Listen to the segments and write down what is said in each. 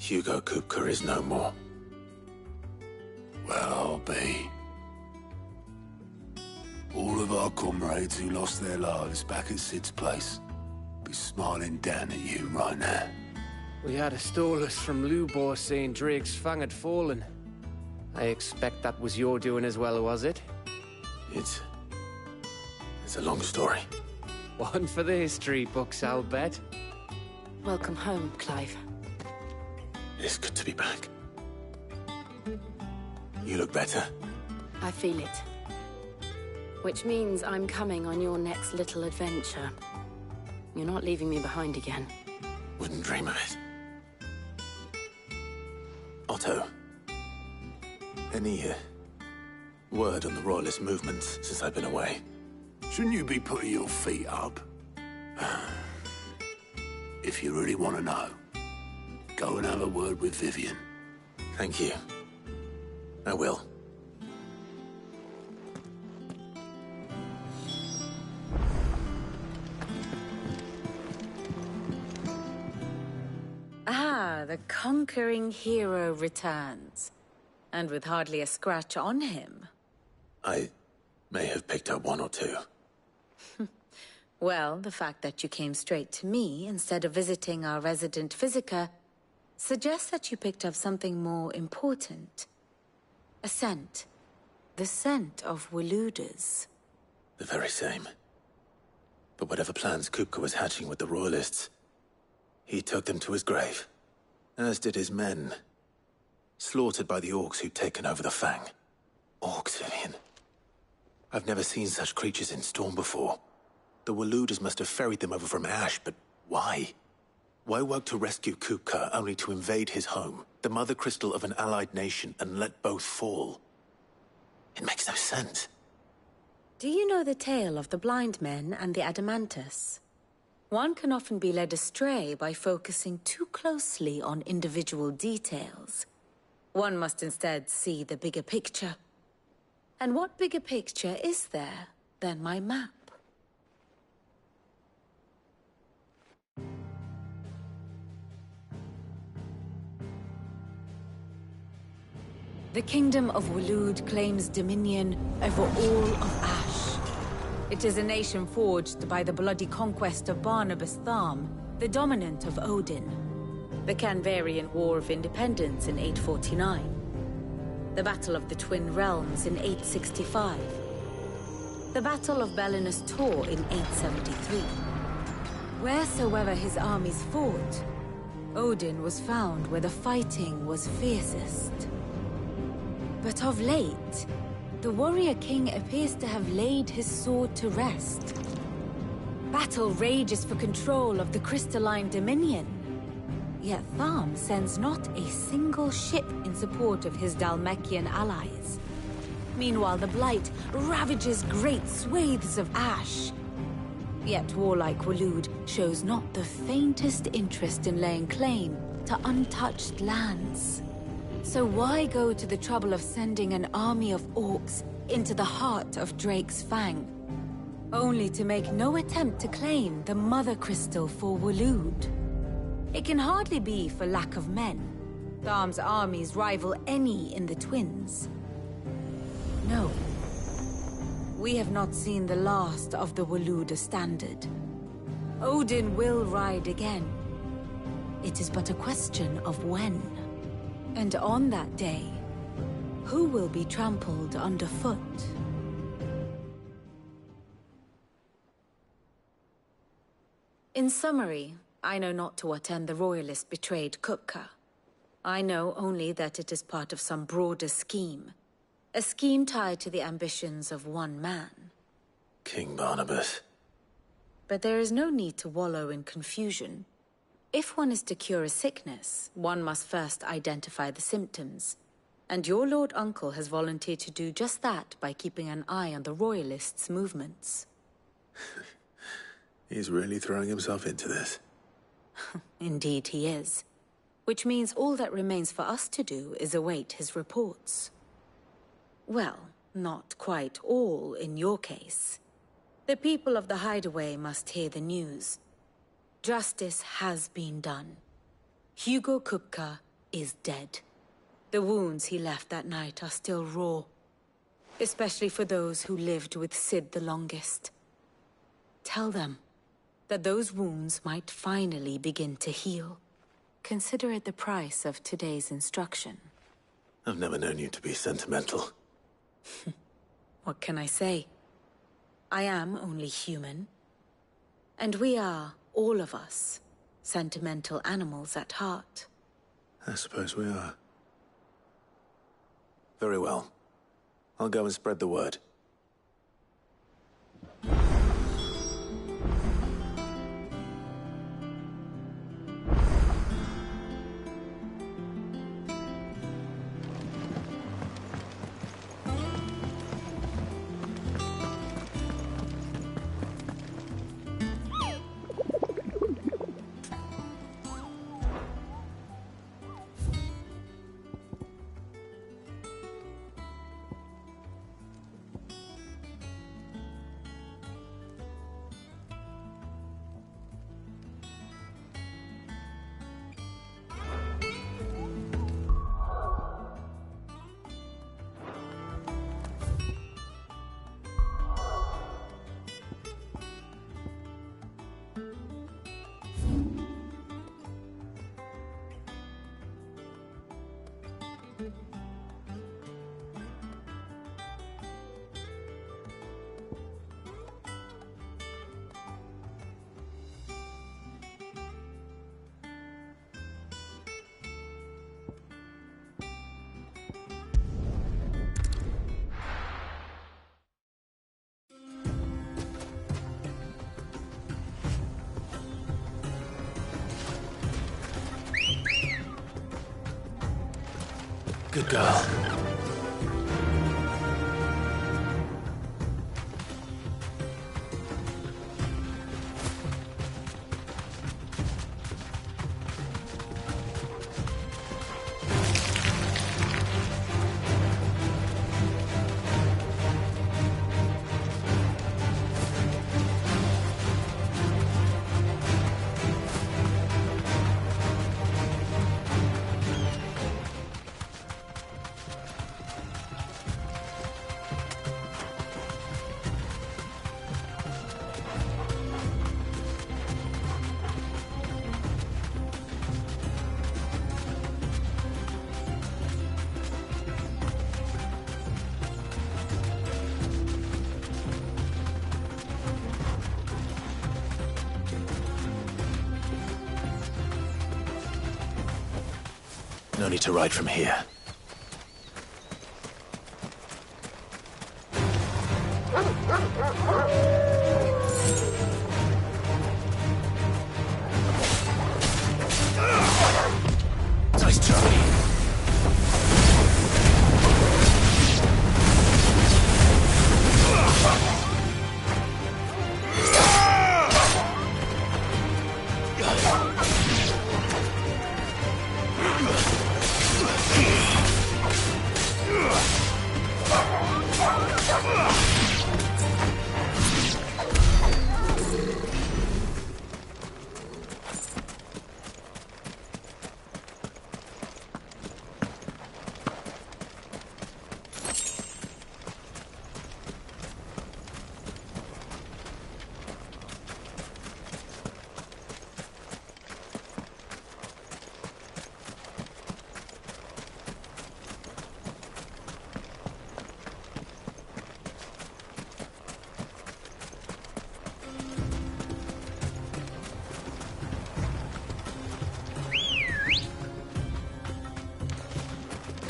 Hugo Kupka is no more. Well, I'll be. All of our comrades who lost their lives back at Sid's place be smiling down at you right now. We had a stolus from Lubor saying Drake's fang had fallen. I expect that was your doing as well, was it? It's a long story. One for the history books, I'll bet. Welcome home, Clive. It's good to be back. You look better. I feel it. Which means I'm coming on your next little adventure. You're not leaving me behind again. Wouldn't dream of it. Otto, any word on the Royalist movements since I've been away? Shouldn't you be putting your feet up? If you really want to know, go and have a word with Vivian. Thank you. I will. Ah, the conquering hero returns. And with hardly a scratch on him. I may have picked up one or two. Well, the fact that you came straight to me instead of visiting our resident physiker suggests that you picked up something more important. A scent. The scent of Waludas. The very same. But whatever plans Kupka was hatching with the Royalists, he took them to his grave. As did his men. Slaughtered by the orcs who'd taken over the Fang. Orcs, Vivian. I've never seen such creatures in Storm before. The Waludas must have ferried them over from Ash, but why? Why work to rescue Kupka only to invade his home, the mother crystal of an allied nation, and let both fall? It makes no sense. Do you know the tale of the blind men and the Adamantus? One can often be led astray by focusing too closely on individual details. One must instead see the bigger picture. And what bigger picture is there than my map? The Kingdom of Waloed claims dominion over all of Ash. It is a nation forged by the bloody conquest of Barnabas Tharm, the dominant of Odin. The Canvarian War of Independence in 849. The Battle of the Twin Realms in 865. The Battle of Belinus Tor in 873. Wheresoever his armies fought, Odin was found where the fighting was fiercest. But of late, the warrior king appears to have laid his sword to rest. Battle rages for control of the crystalline dominion. Yet Tharm sends not a single ship in support of his Dhalmekian allies. Meanwhile, the Blight ravages great swathes of Ash. Yet warlike Waloed shows not the faintest interest in laying claim to untouched lands. So why go to the trouble of sending an army of orcs into the heart of Drake's Fang, only to make no attempt to claim the Mother Crystal for Waloed? It can hardly be for lack of men. Tharm's armies rival any in the Twins. No. We have not seen the last of the Waluda standard. Odin will ride again. It is but a question of when. And on that day, who will be trampled underfoot? In summary, I know not to what end the Royalists betrayed Kupka. I know only that it is part of some broader scheme. A scheme tied to the ambitions of one man. King Barnabas. But there is no need to wallow in confusion. If one is to cure a sickness, one must first identify the symptoms. And your Lord Uncle has volunteered to do just that by keeping an eye on the Royalists' movements. He's really throwing himself into this. Indeed he is. Which means all that remains for us to do is await his reports. Well, not quite all in your case. The people of the Hideaway must hear the news. Justice has been done. Hugo Kupka is dead. The wounds he left that night are still raw. Especially for those who lived with Sid the longest. Tell them that those wounds might finally begin to heal. Consider it the price of today's instruction. I've never known you to be sentimental. What can I say? I am only human. And we are, all of us, sentimental animals at heart. I suppose we are. Very well. I'll go and spread the word. Good girl. No need to ride from here. Nice Charlie.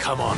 Come on.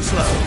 Enough!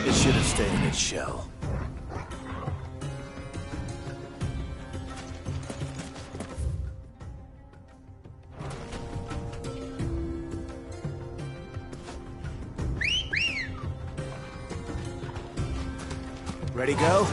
It should have stayed in its shell. Ready, go?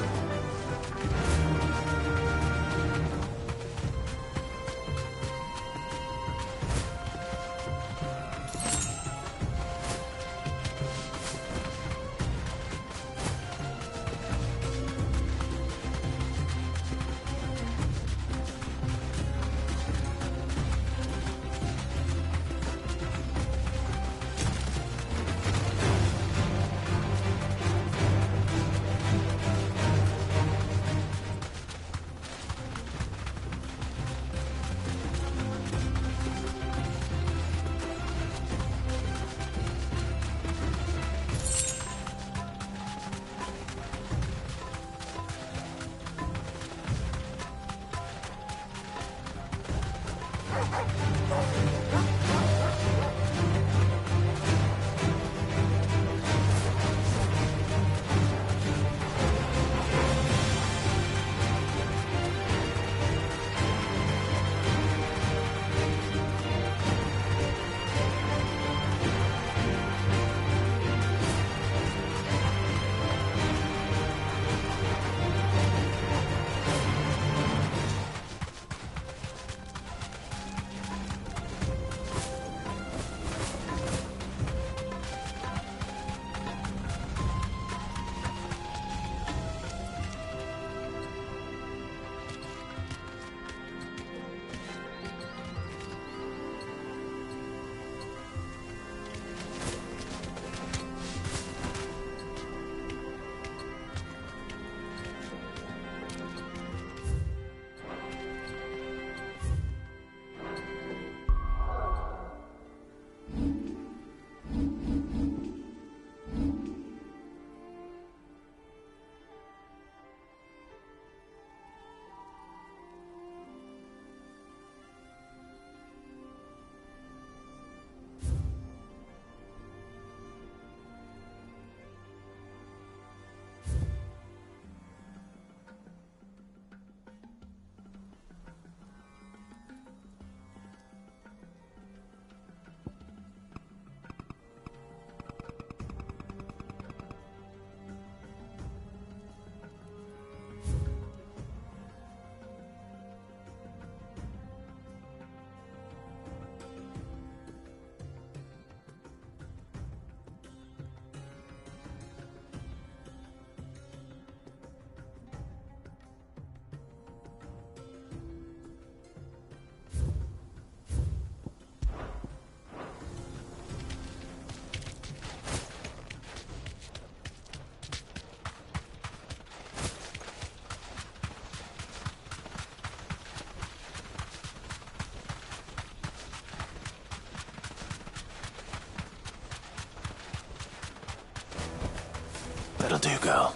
do, girl.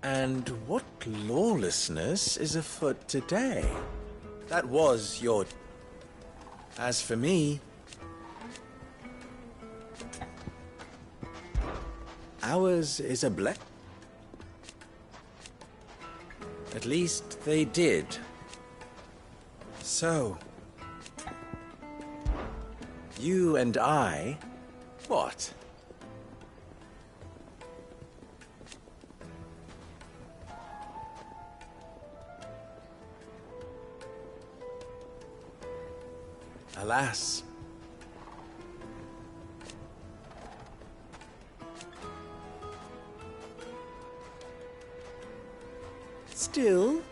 And what lawlessness is afoot today? That was your... As for me... Ours is a blessing. At least they did. So... You and I... What? Alas. Still,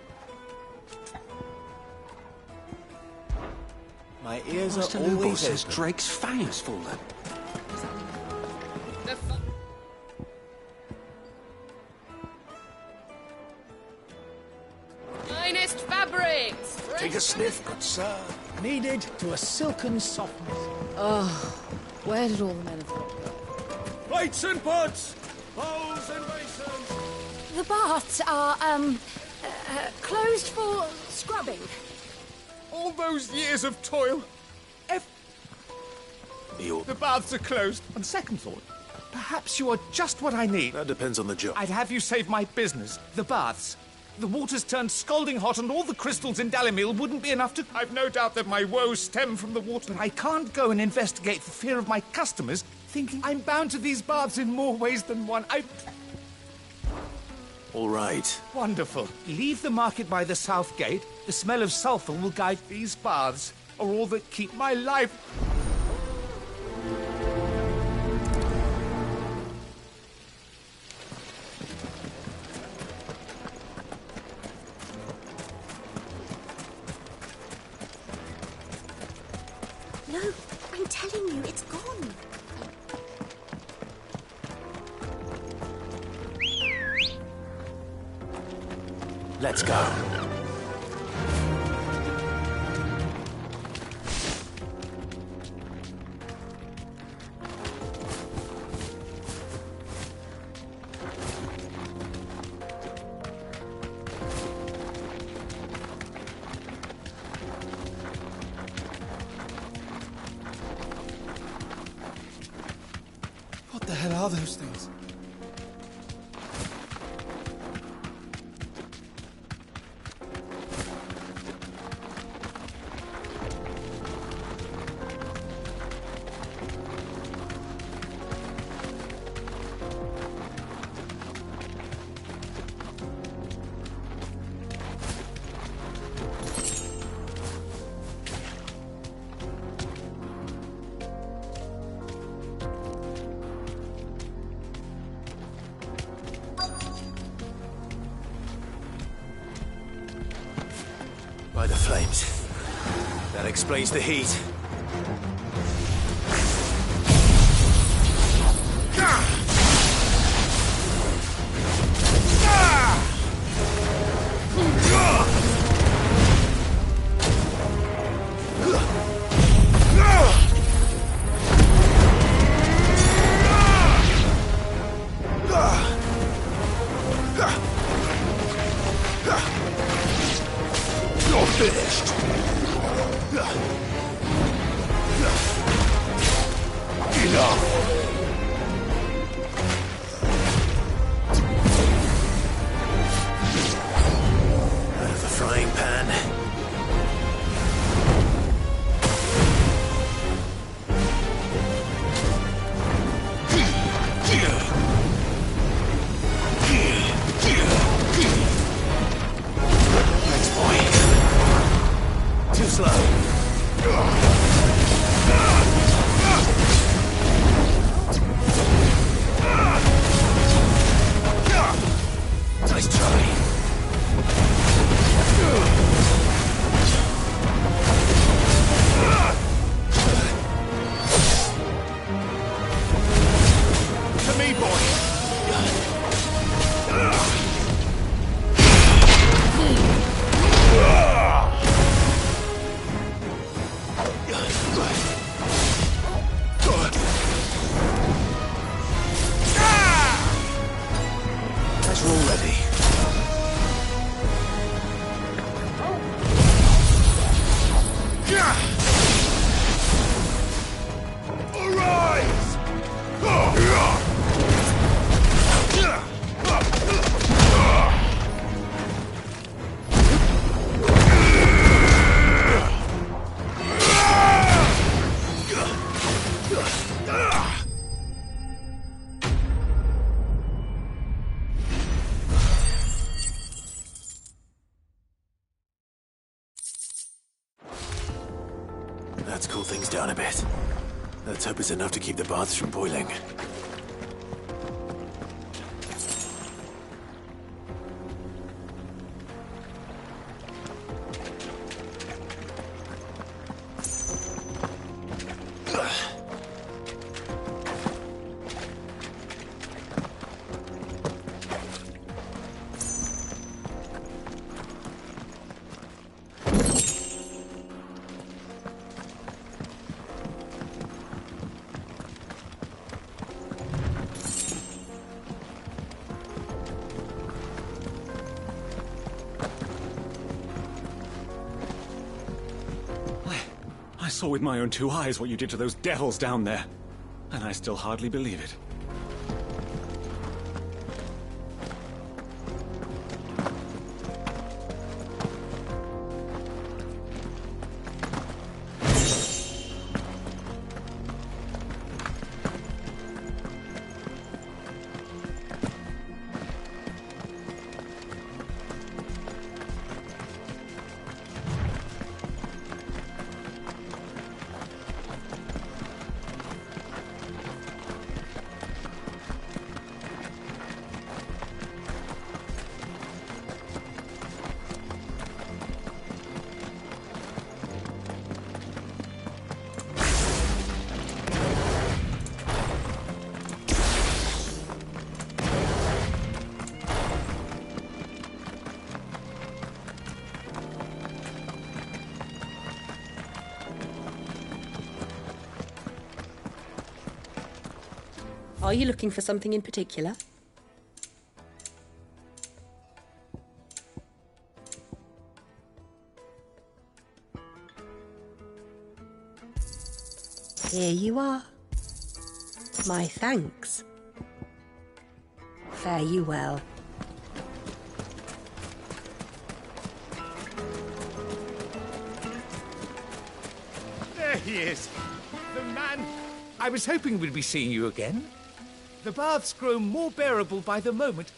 my ears Master are Lubo always says open. Drake's fang has fallen. Finest fabrics! Take a sniff, good sir. Kneaded to a silken softness. Where did all the men of God go? Plates and pots! Bowls and basins! The baths are, closed for scrubbing. All those years of toil. The baths are closed. On second thought, perhaps you are just what I need. That depends on the job. I'd have you save my business. The baths. The water's turned scalding hot and all the crystals in Dalimil wouldn't be enough to... I've no doubt that my woes stem from the water, but I can't go and investigate for fear of my customers thinking I'm bound to these baths in more ways than one. All right. Wonderful. Leave the market by the south gate. The smell of sulfur will guide these baths, are all that keep my life... No, I'm telling you, it's gone. Let's go. What the hell are those things? By the flames. That explains the heat. You're finished. Enough. Out of the frying pan. Next point. Too slow. Nice try. To me, boy! things down a bit. Let's hope it's enough to keep the baths from boiling. I saw with my own two eyes what you did to those devils down there, and I still hardly believe it. Are you looking for something in particular? Here you are. My thanks. Fare you well. There he is. The man. I was hoping we'd be seeing you again. The baths grow more bearable by the moment.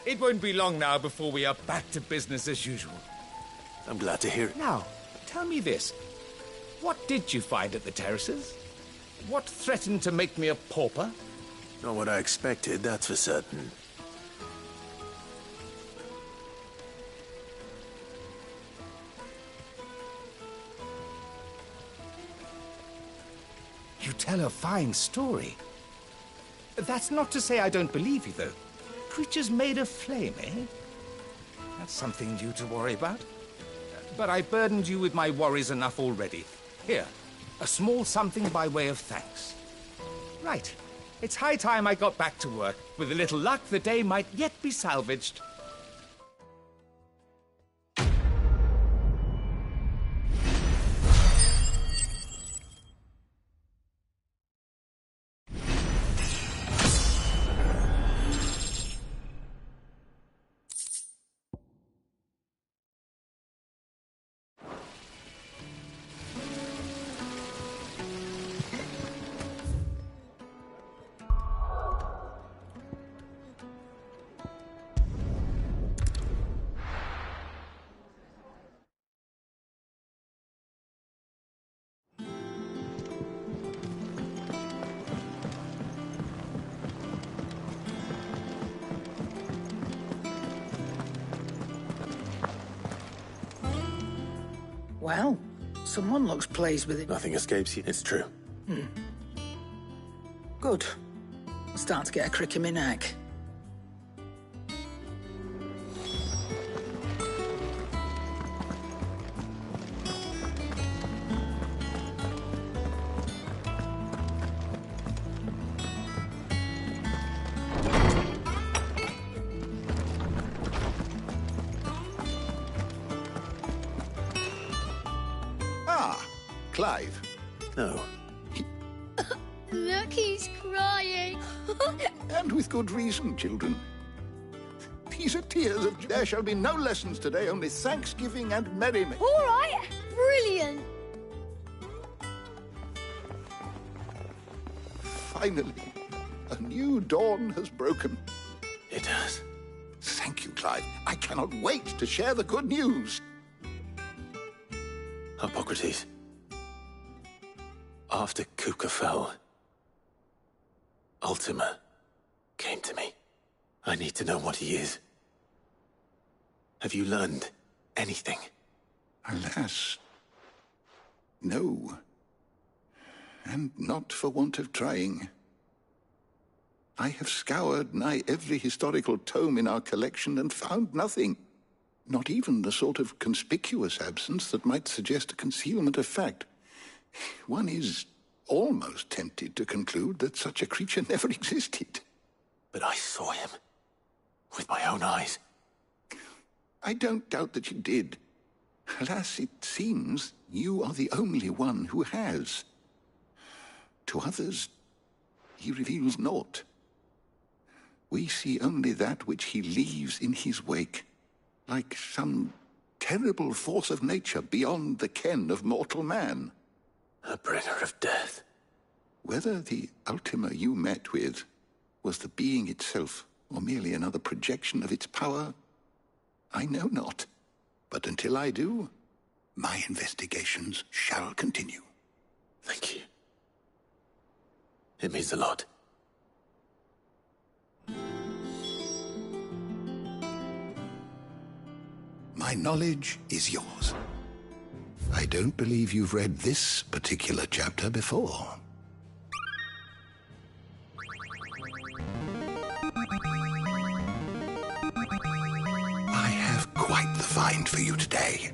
It won't be long now before we are back to business as usual. I'm glad to hear it. Now, tell me this. What did you find at the terraces? What threatened to make me a pauper? Not what I expected, that's for certain. You tell a fine story. That's not to say I don't believe you, though. Creatures made of flame, eh? That's something new to worry about. But I burdened you with my worries enough already. Here, a small something by way of thanks. Right. It's high time I got back to work. With a little luck, the day might yet be salvaged. Well, someone looks pleased with it. Nothing escapes you, it's true. Good. Starting to get a crick in my neck. Clive. No. Look, he's crying. And with good reason, children. These are tears of... There shall be no lessons today, only thanksgiving and merriment. All right, brilliant. Finally, a new dawn has broken. It has. Thank you, Clive. I cannot wait to share the good news. Hippocrates. After Kuka fell, Ultima came to me. I need to know what he is. Have you learned anything? Alas, no. And not for want of trying. I have scoured nigh every historical tome in our collection and found nothing. Not even the sort of conspicuous absence that might suggest a concealment of fact. One is almost tempted to conclude that such a creature never existed. But I saw him. With my own eyes. I don't doubt that you did. Alas, it seems you are the only one who has. To others, he reveals naught. We see only that which he leaves in his wake, like some terrible force of nature beyond the ken of mortal man. A bringer of death. Whether the Ultima you met with was the being itself, or merely another projection of its power, I know not. But until I do, my investigations shall continue. Thank you. It means a lot. My knowledge is yours. I don't believe you've read this particular chapter before. I have quite the find for you today.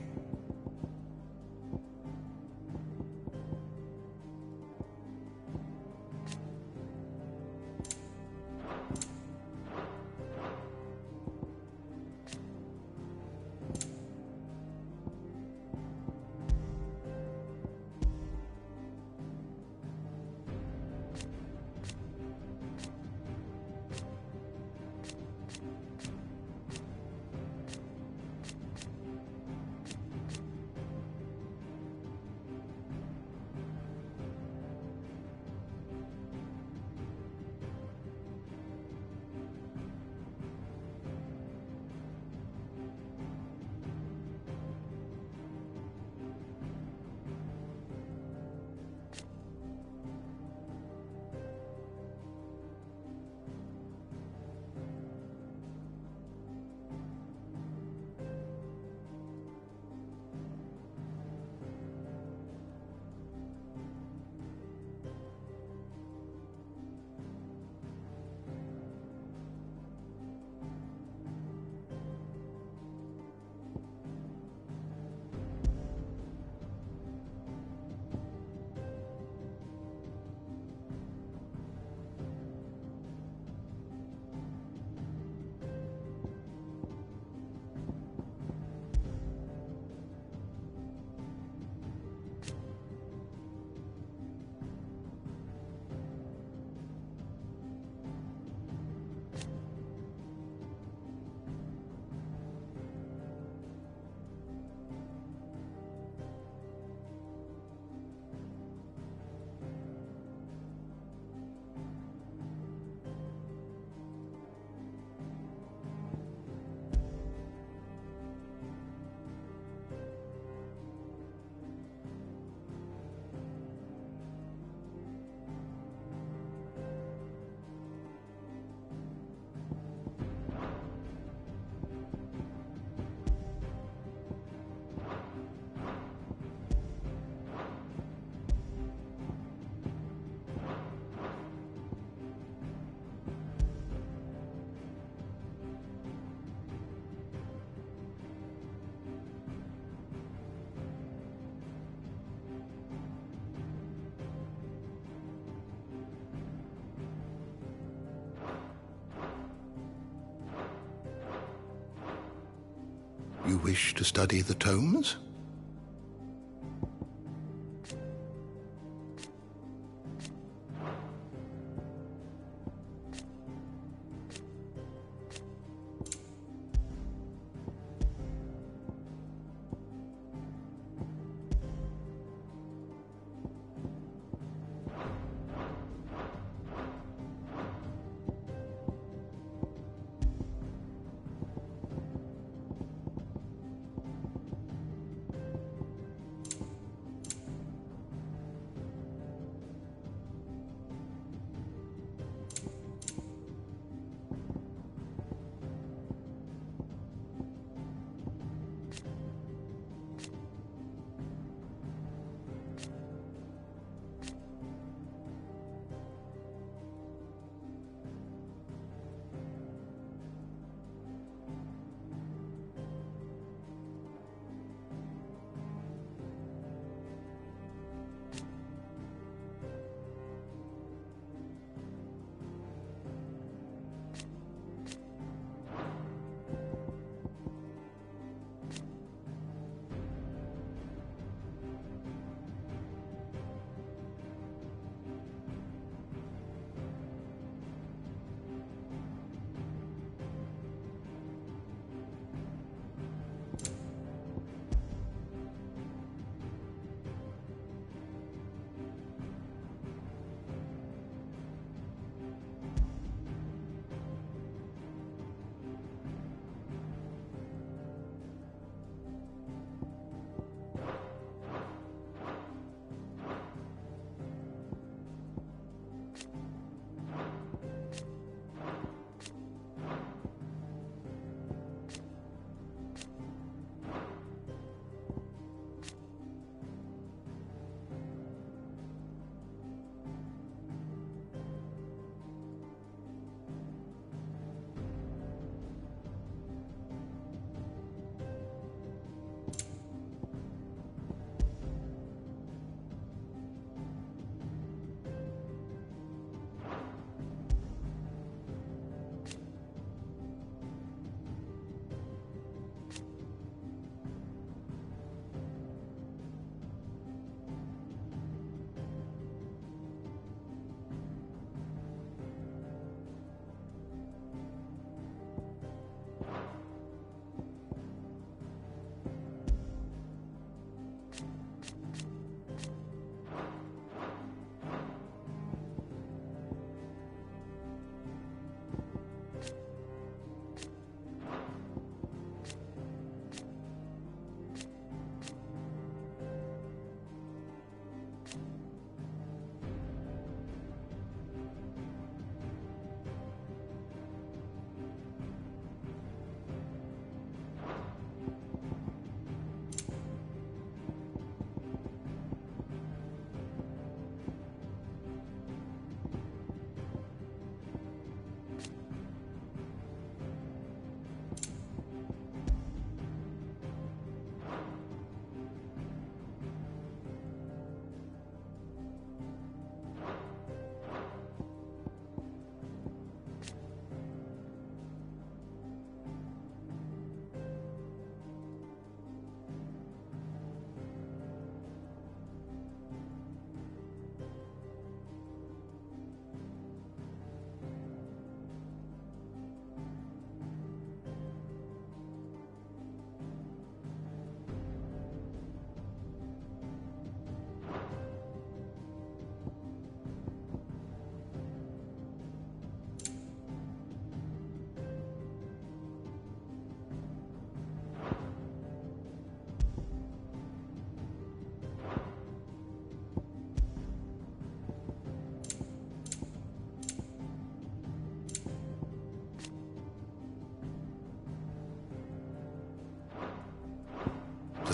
You wish to study the tomes?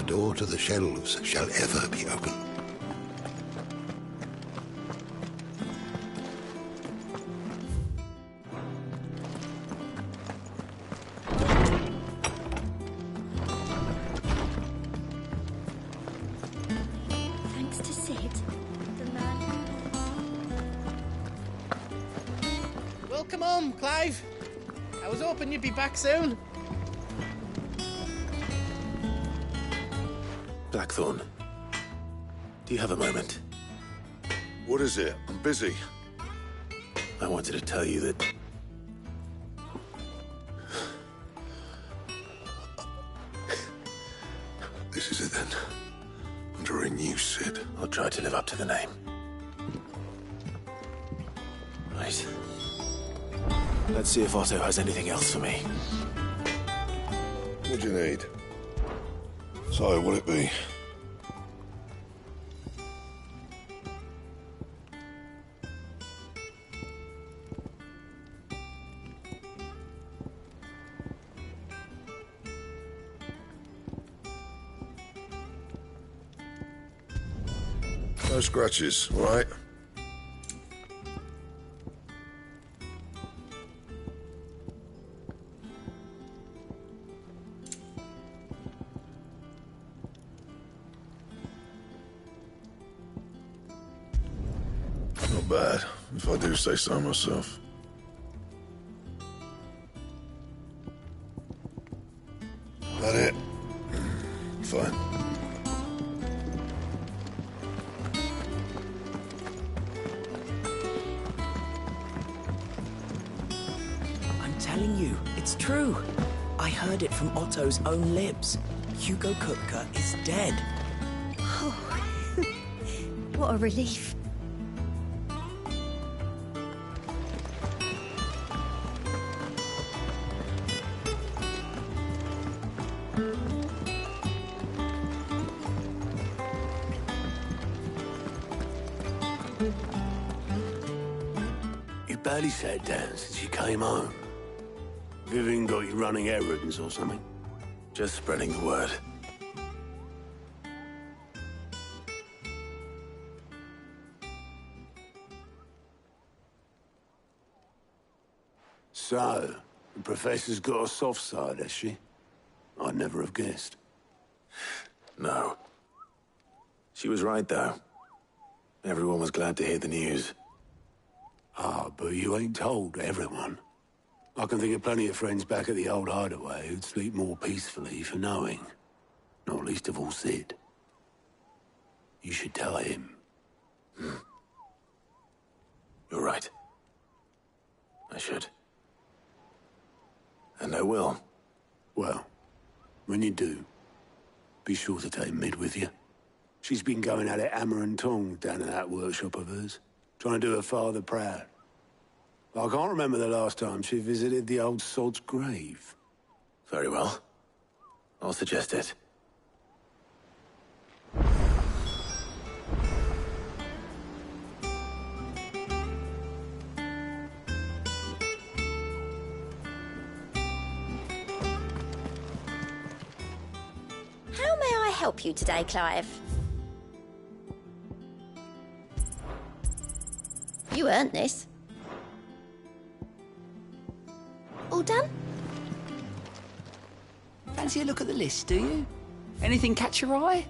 the door to the shelves shall ever be open. Thanks to Sid, the man. Welcome home, Clive. I was hoping you'd be back soon. Blackthorn, do you have a moment? What is it? I'm busy. I wanted to tell you that... This is it then. Under a new Sid. I'll try to live up to the name. Right. Let's see if Otto has anything else for me. What do you need? So, what'll it be? No scratches, all right? Not bad, if I do say so myself. That it? Fine. I'm telling you, it's true. I heard it from Otto's own lips. Hugo Kupka is dead. Oh, what a relief. You barely sat down since you came home. Vivian got you running errands or something? Just spreading the word. So, the Professor's got a soft side, has she? I'd never have guessed. No. She was right, though. Everyone was glad to hear the news. Ah, but you ain't told everyone. I can think of plenty of friends back at the old hideaway who'd sleep more peacefully for knowing. Not least of all Sid. You should tell him. You're right. I should. And I will. Well, when you do, be sure to take Mid with you. She's been going at it hammer and tongs down in that workshop of hers, trying to do her father proud. I can't remember the last time she visited the old sod's grave. Very well. I'll suggest it. How may I help you today, Clive? You earned this. All done? Fancy a look at the list, do you? Anything catch your eye?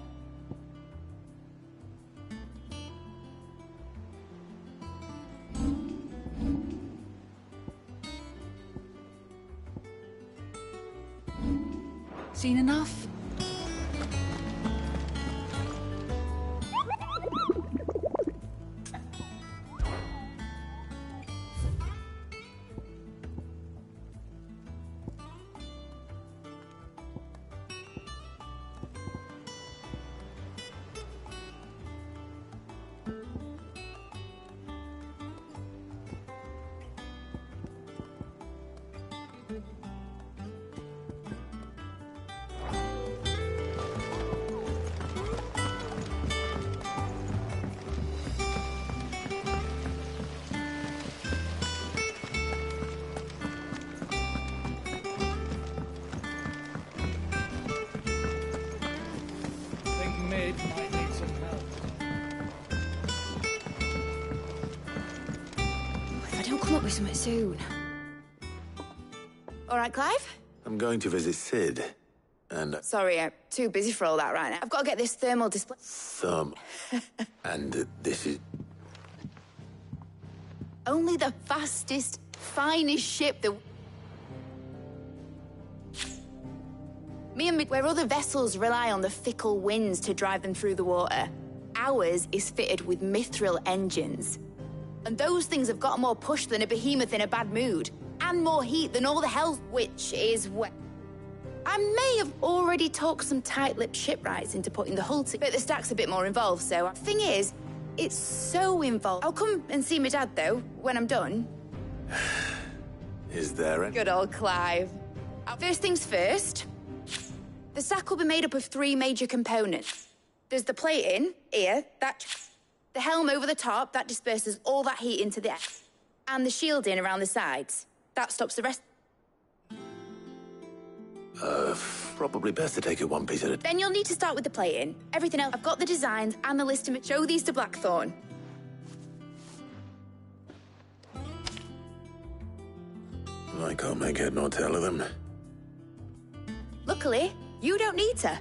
Seen enough? up with something soon. All right, Clive? I'm going to visit Sid, and... Sorry, I'm too busy for all that right now. I've got to get this thermal display... and this is... Only the fastest, finest ship that... Where other vessels rely on the fickle winds to drive them through the water, ours is fitted with mithril engines. And those things have got more push than a behemoth in a bad mood, and more heat than all the hell, which is where... I may have already talked some tight-lipped shipwrights into putting the hull together, but the stack's a bit more involved, so... Thing is, it's so involved. I'll come and see my dad, though, when I'm done. Is there any... Good old Clive. First things first, the sack will be made up of 3 major components. There's the plating, here, the helm over the top, that disperses all that heat into the air, and the shielding around the sides. That stops the rest... Probably best to take it one piece at a time. Then you'll need to start with the plating. Everything else, I've got the designs and the list to show these to Blackthorn. I can't make head nor tail of them. Luckily, you don't need to.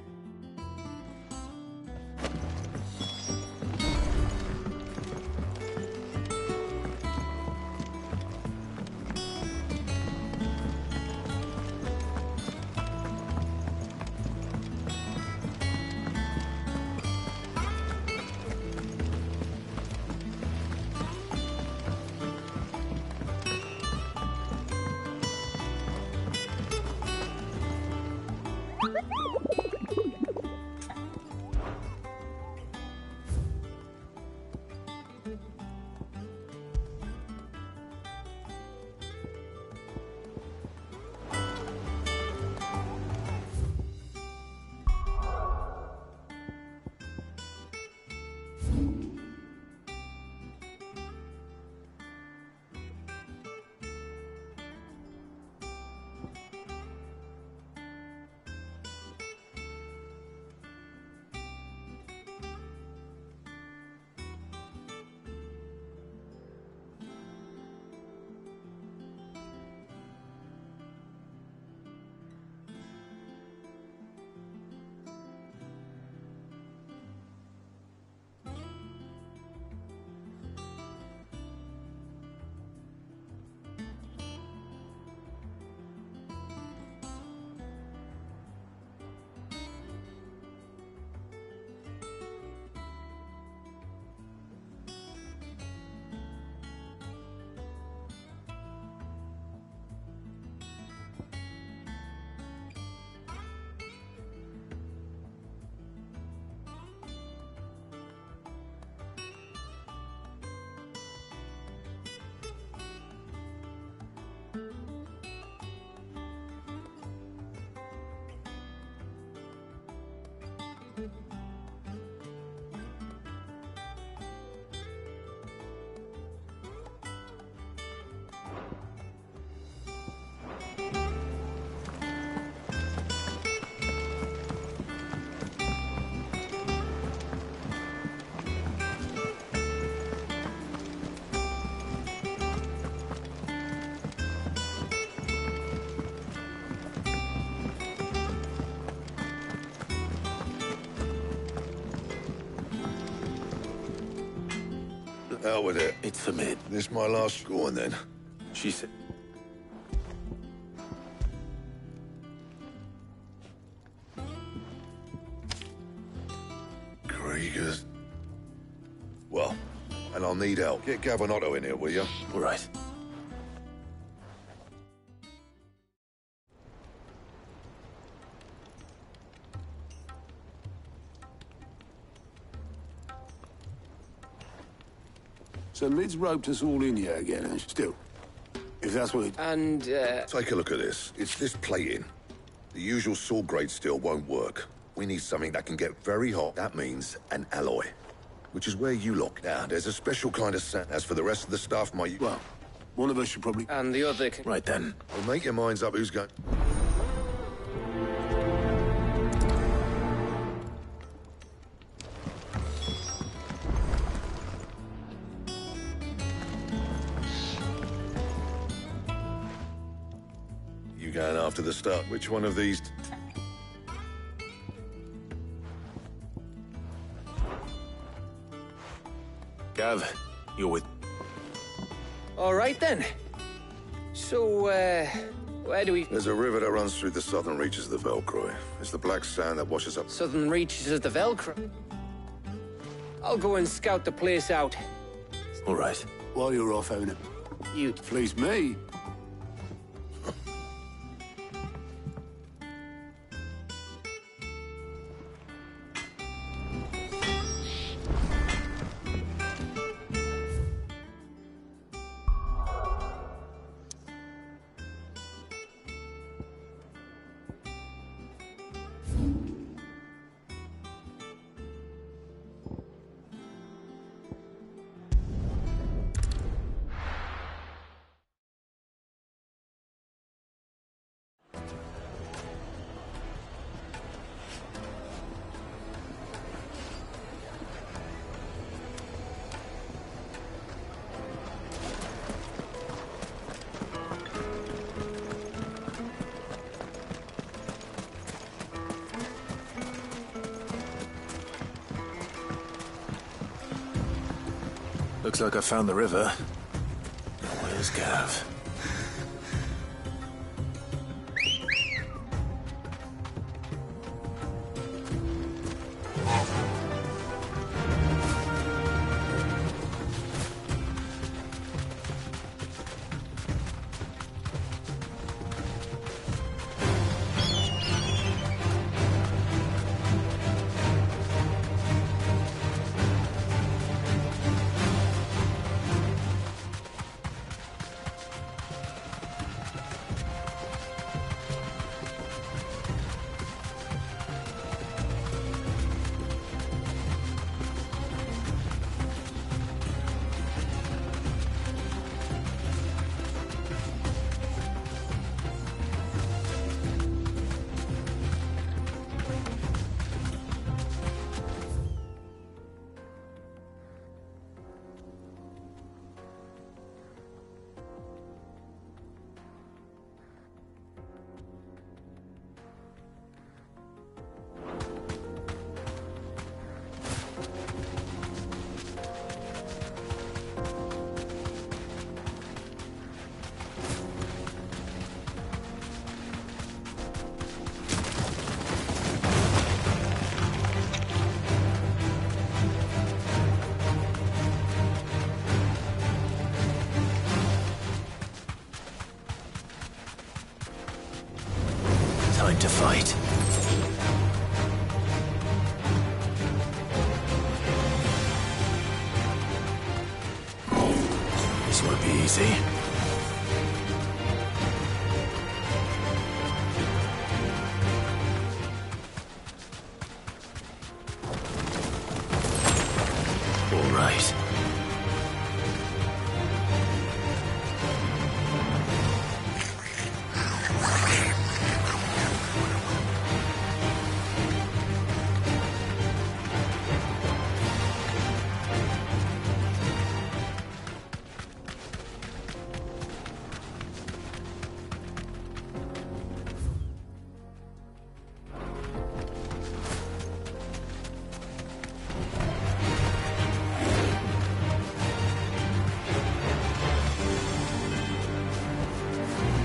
Hell with it. It's for me. This my last scoring then? She said... Kriegers. Well, and I'll need help. Get Gabonotto in here, will you? All right. So Mid's roped us all in here again, and still, if that's what it... And, Take a look at this. It's this plating. The usual sword grade steel won't work. We need something that can get very hot. That means an alloy, which is where you look. Now, there's a special kind of sand. As for the rest of the stuff, Well, one of us should probably... And the other... Right then. Well, make your minds up who's going... You going after the start? Which one of these? Gav, you're with... All right, then. So, where do we... There's a river that runs through the southern reaches of the Velcroy. It's the black sand that washes up... Southern reaches of the Velcro? I'll go and scout the place out. All right. While you're off, owner. You... Please me. Looks like I found the river. Where's Gav? Time to fight. This won't be easy. All right.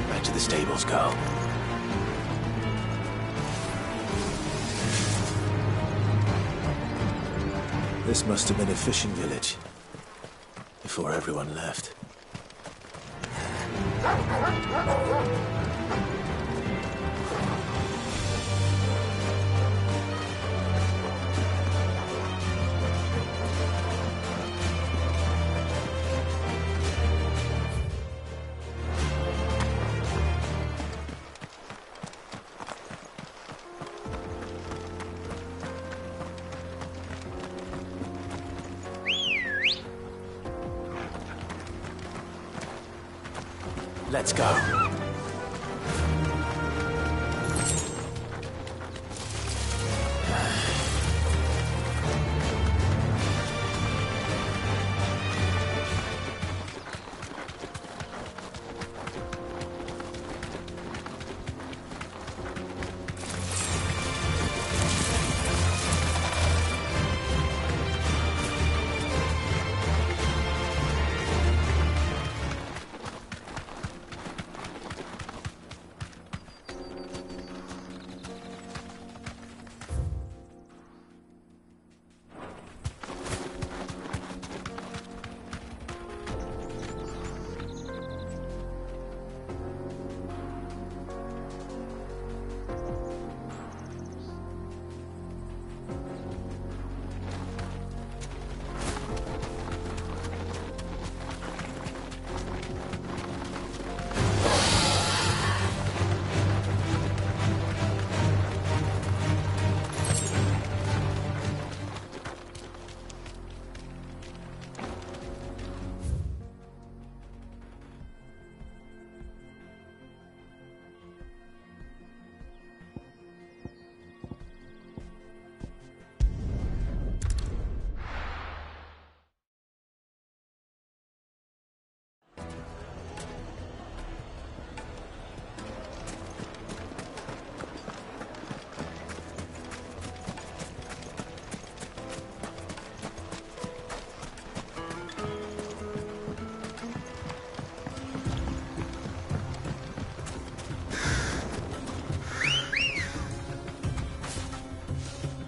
Back to the stables, Carl. This must have been a fishing village before everyone left. Let's go.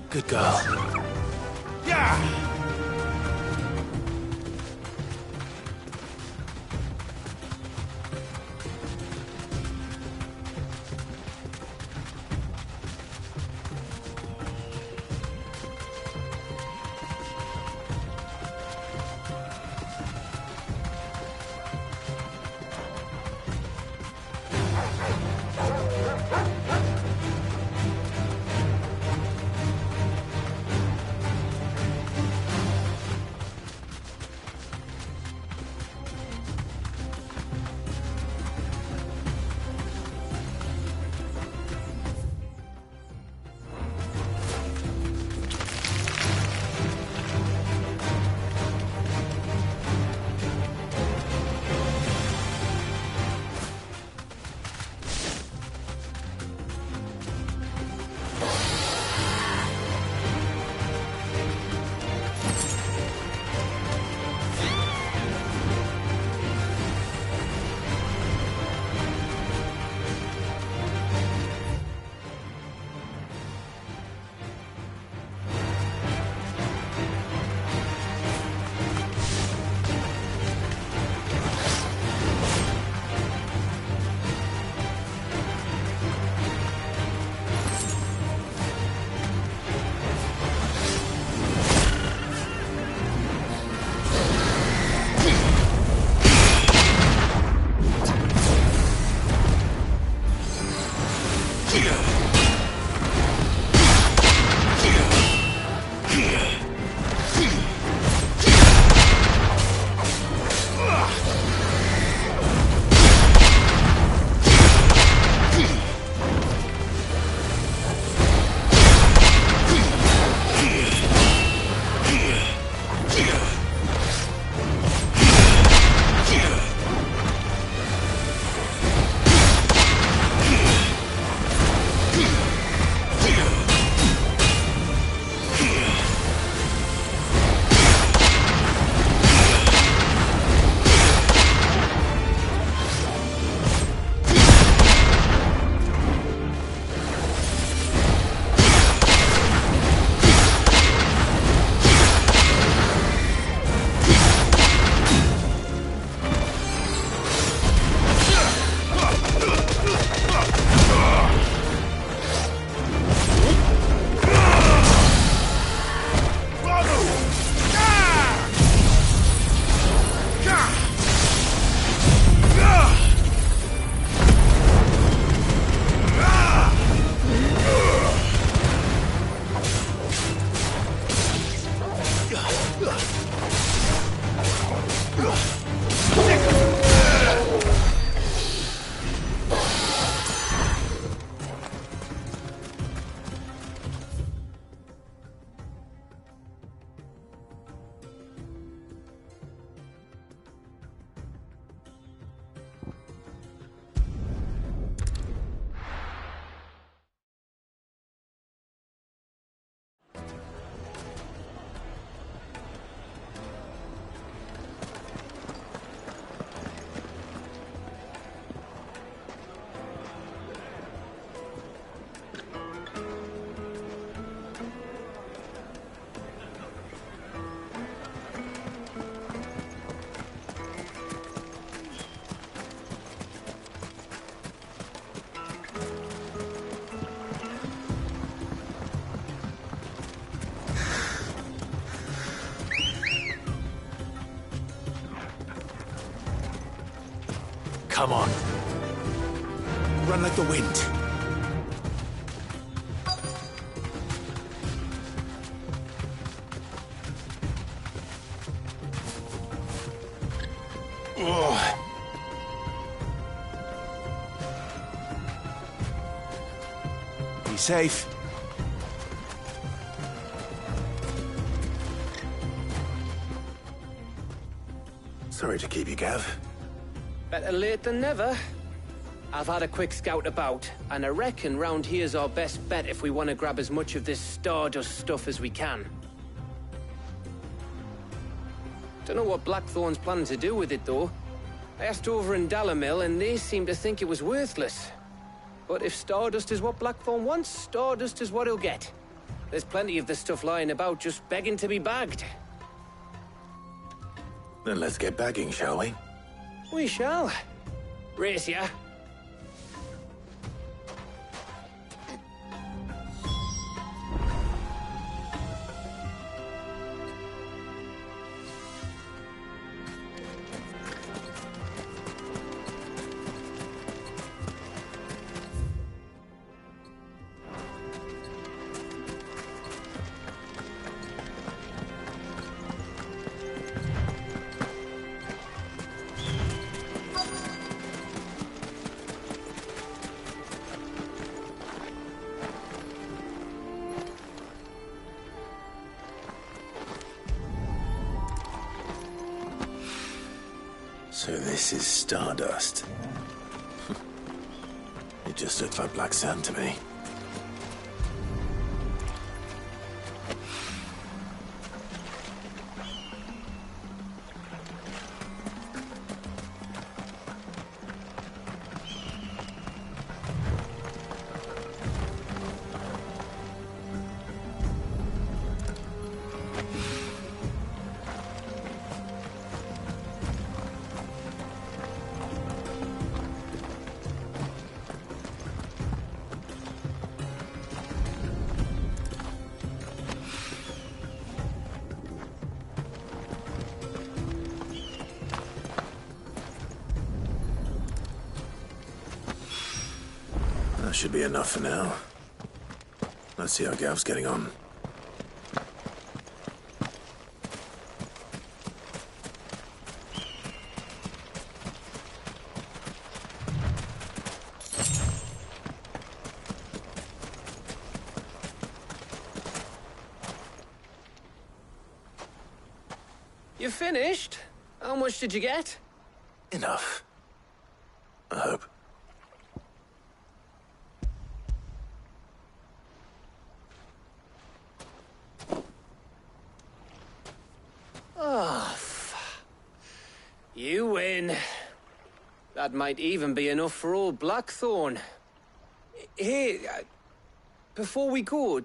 Good girl. Yeah! Come on. Run like the wind. Ugh. Be safe. Sorry to keep you, Gav. Better late than never. I've had a quick scout about, and I reckon round here's our best bet if we want to grab as much of this Stardust stuff as we can. Don't know what Blackthorn's planning to do with it, though. I asked over in Dalamil, and they seem to think it was worthless. But if Stardust is what Blackthorn wants, Stardust is what he'll get. There's plenty of the stuff lying about just begging to be bagged. Then let's get bagging, shall we? We shall. Race ya. So this is stardust. It just looks like black sand to me. That should be enough for now. Let's see how Gav's getting on. You finished? How much did you get? Enough. I hope. Oh, you win. That might even be enough for old Blackthorn. Hey, before we go,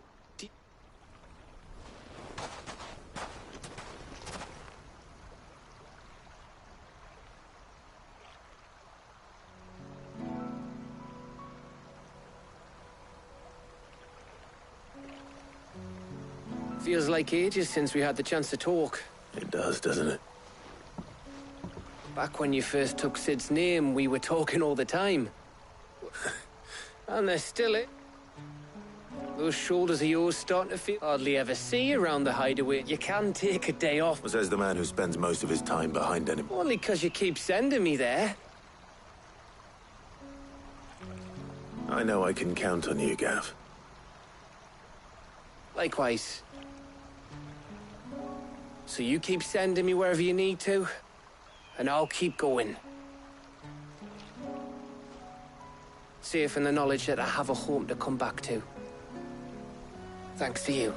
feels like ages since we had the chance to talk. It does, doesn't it? Back when you first took Sid's name, we were talking all the time. And there's still it. Those shoulders of yours starting to feel... Hardly ever see you around the hideaway. You can take a day off. Says the man who spends most of his time behind enemy. Only 'cause you keep sending me there. I know I can count on you, Gav. Likewise. So you keep sending me wherever you need to, and I'll keep going. Safe in the knowledge that I have a home to come back to. Thanks to you.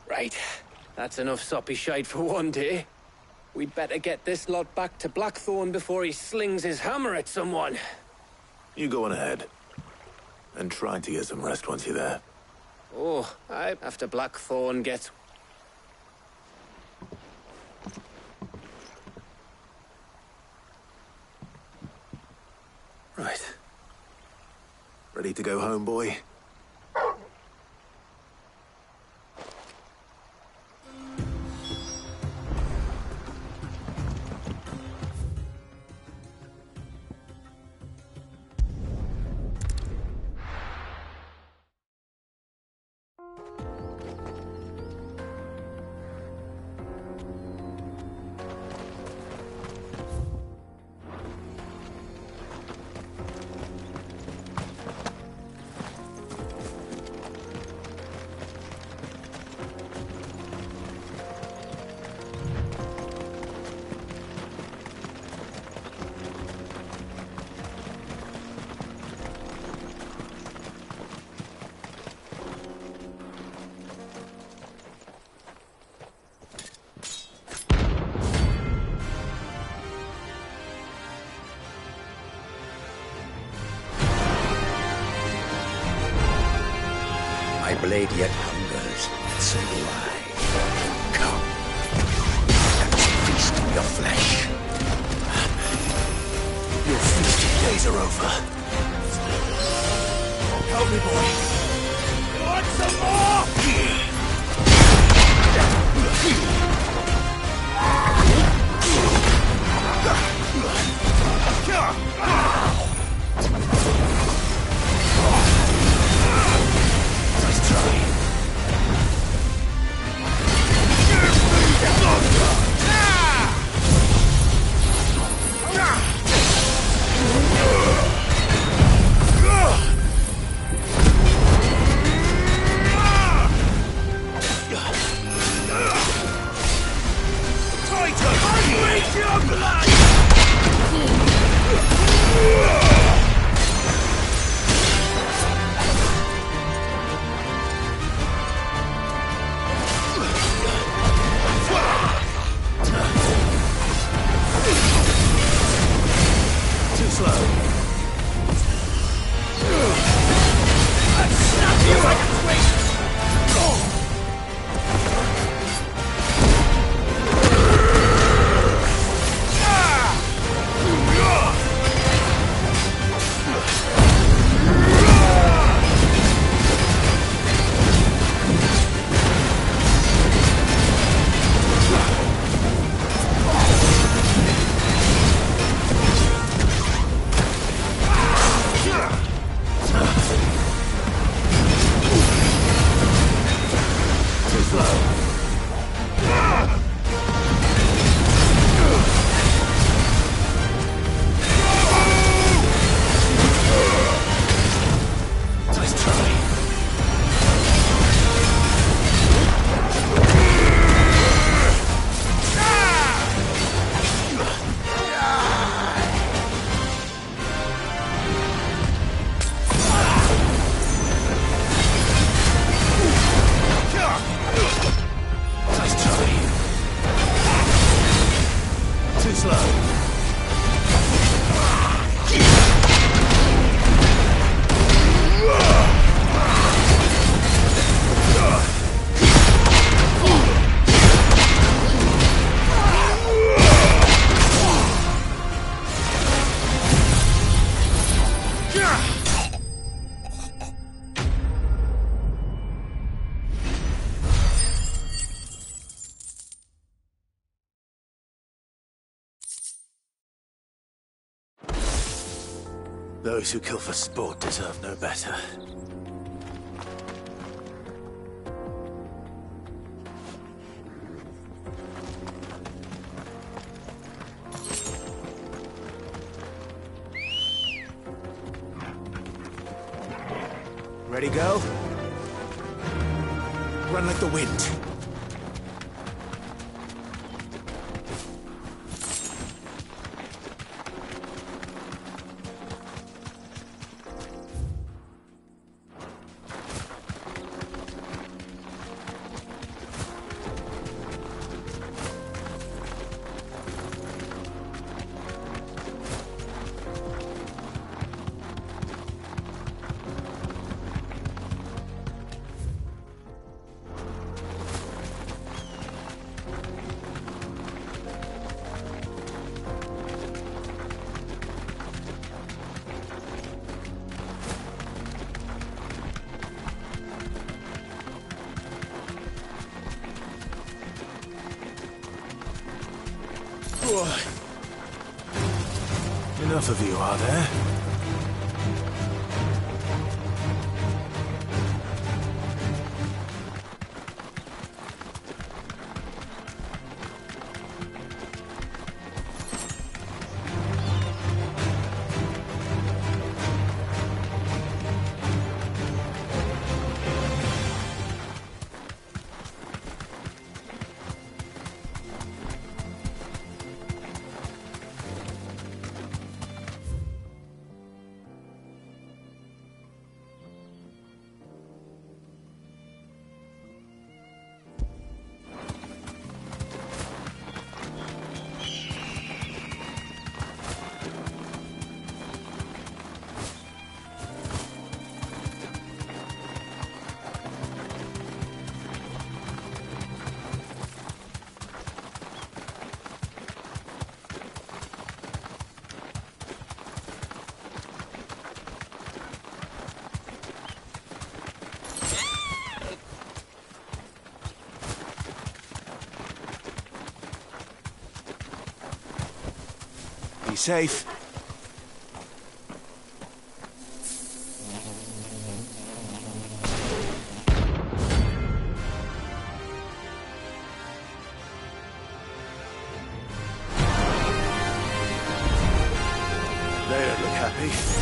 Right. That's enough soppy shite for one day. We'd better get this lot back to Blackthorn before he slings his hammer at someone. You go on ahead. And try to get some rest once you're there. Oh, after Blackthorn gets... Right. Ready to go home, boy? blade yet hungers, so do I. Come. Let's feast on your flesh. Your feasting days are over. Help me, boy. You want some more? Nice try. Too slow. I'll snap you like a twig! Those who kill for sport deserve no better. Ready, go? Run like the wind. Enough of you, are there? safe. They don't look happy.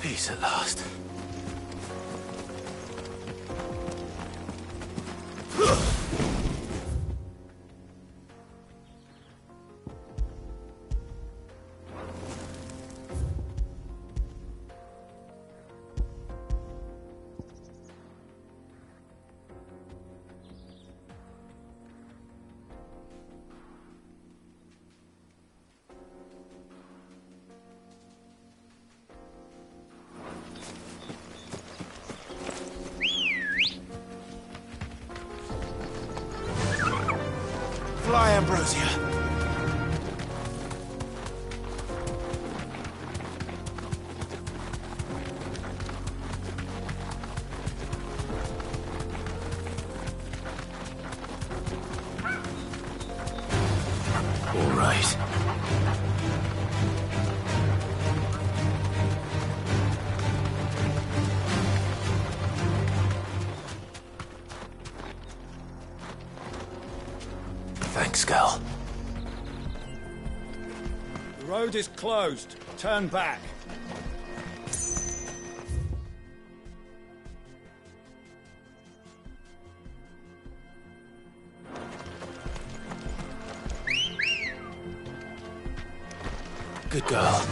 Peace at last. Fly, Ambrosia. All right. Thanks, Gal. The road is closed. Turn back. Good girl.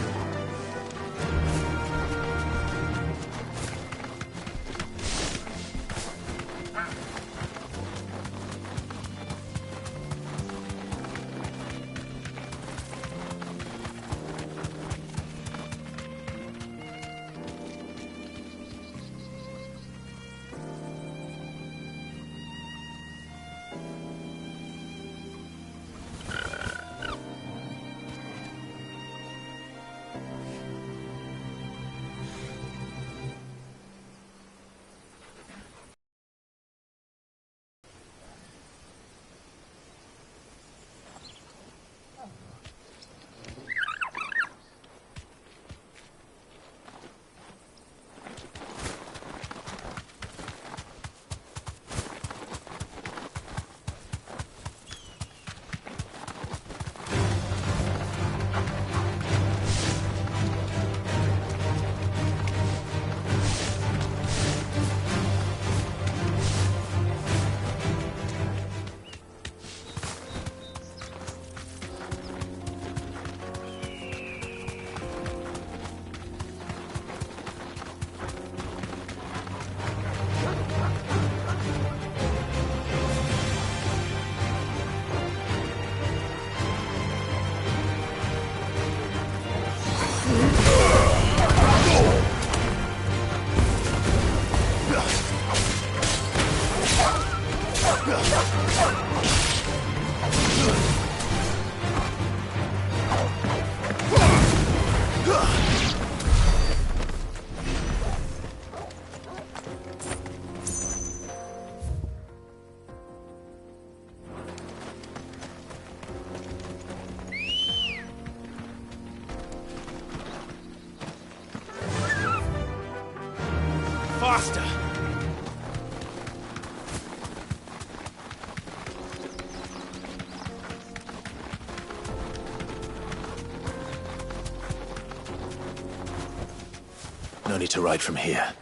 faster! No need to ride from here.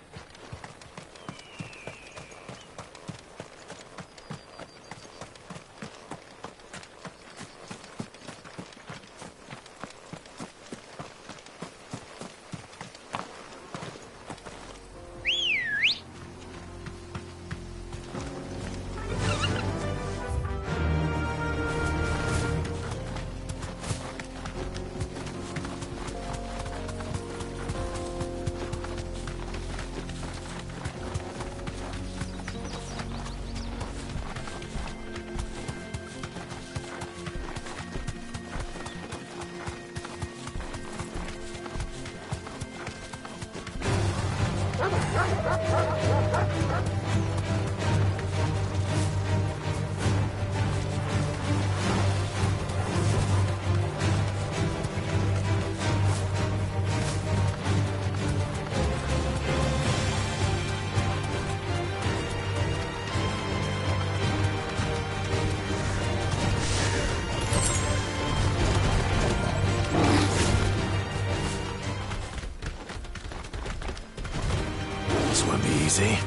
This won't be easy.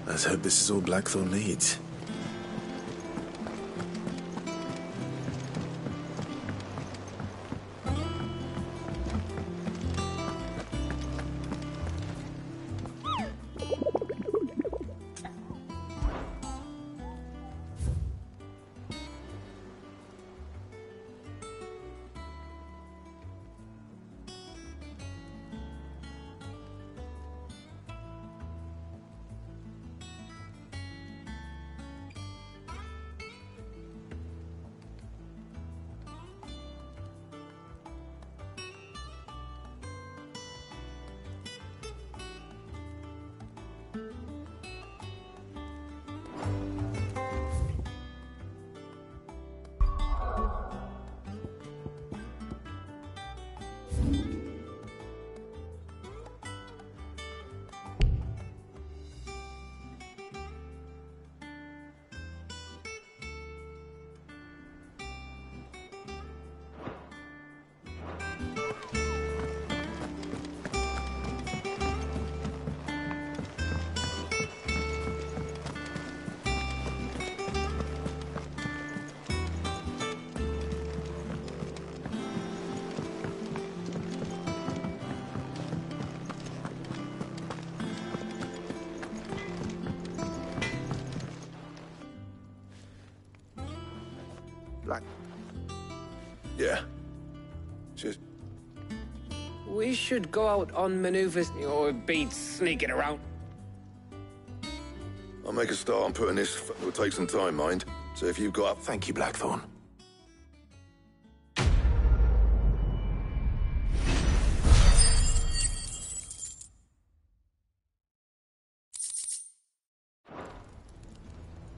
Let's hope this is all Blackthorn needs. Black. Yeah. Just... We should go out on maneuvers or be sneaking around. I'll make a start on putting this... It'll take some time, mind. So if you've got... Thank you, Blackthorn.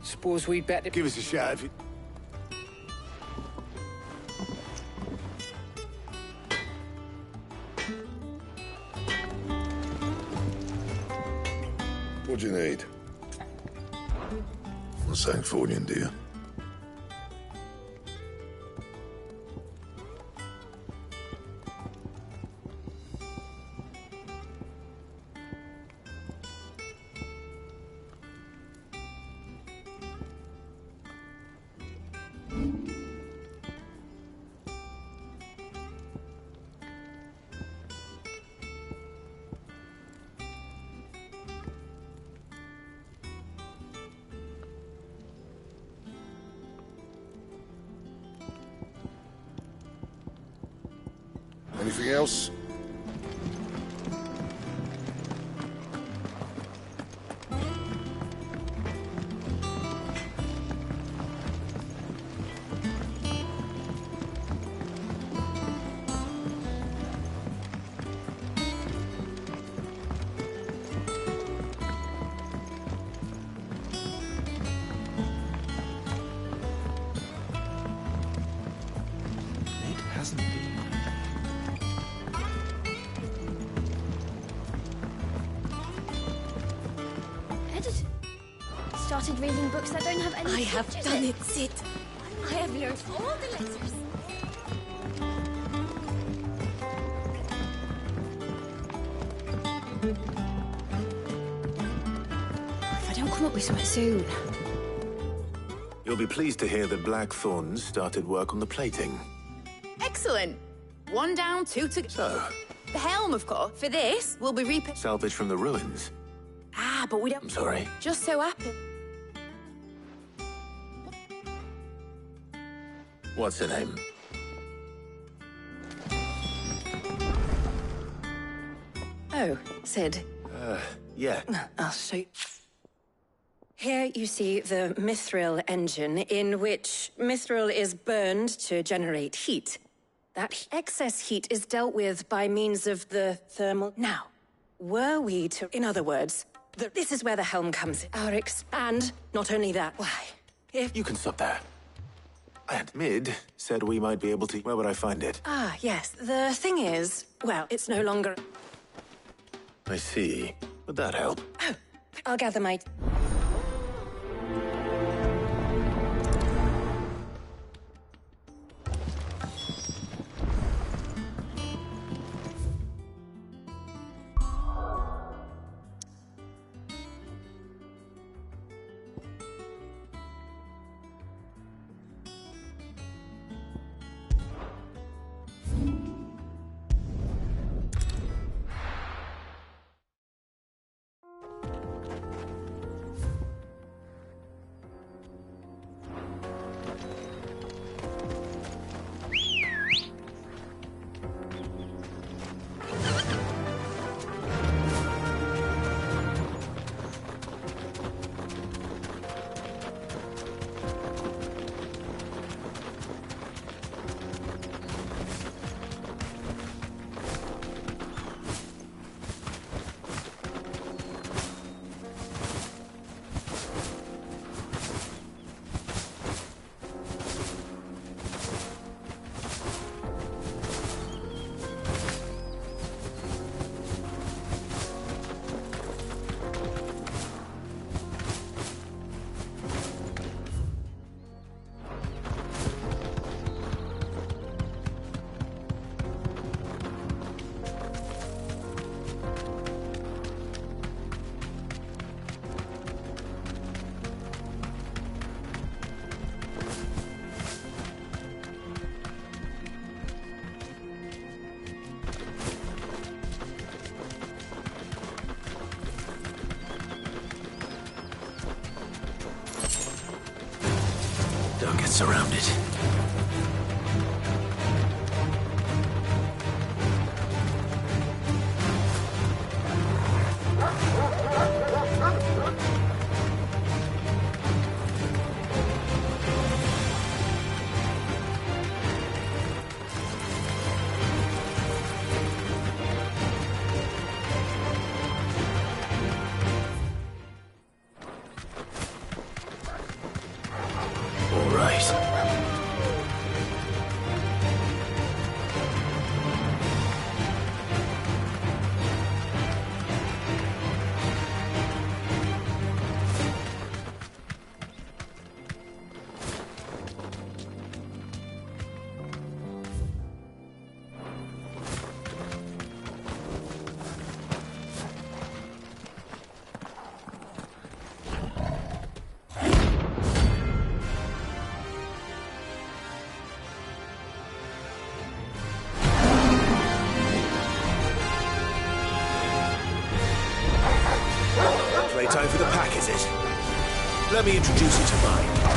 Suppose we'd better... Give us a shout if you... What do you need? Not saying Fordian, do you? Anything else? It hasn't been. Edited. Started reading books that don't have any I have pictures done in. it, Sid. I have learned all the letters. If I don't come up with something soon. You'll be pleased to hear that Blackthorn started work on the plating. Excellent. 1 down, 2 to... So, The helm, of course. For this, we'll be salvage from the ruins. Ah, but we don't... I'm sorry. Just so happen... What's her name? Oh, Sid. Yeah. I'll show you. Here you see the mithril engine, in which mithril is burned to generate heat. That excess heat is dealt with by means of the thermal... Now, were we to... In other words, this is where the helm comes in. Our expand, not only that, why, if... You can stop there. And Mid said we might be able to... Where would I find it? Ah, yes. The thing is, well, it's no longer... I see. Would that help? Oh, I'll gather my... surrounded. All right. Time for the pack, is it? Let me introduce you to mine.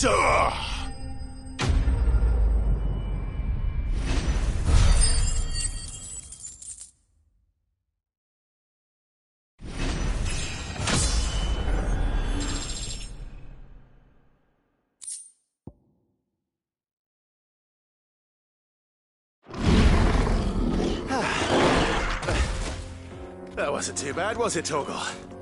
so... That wasn't too bad, was it, Torgal?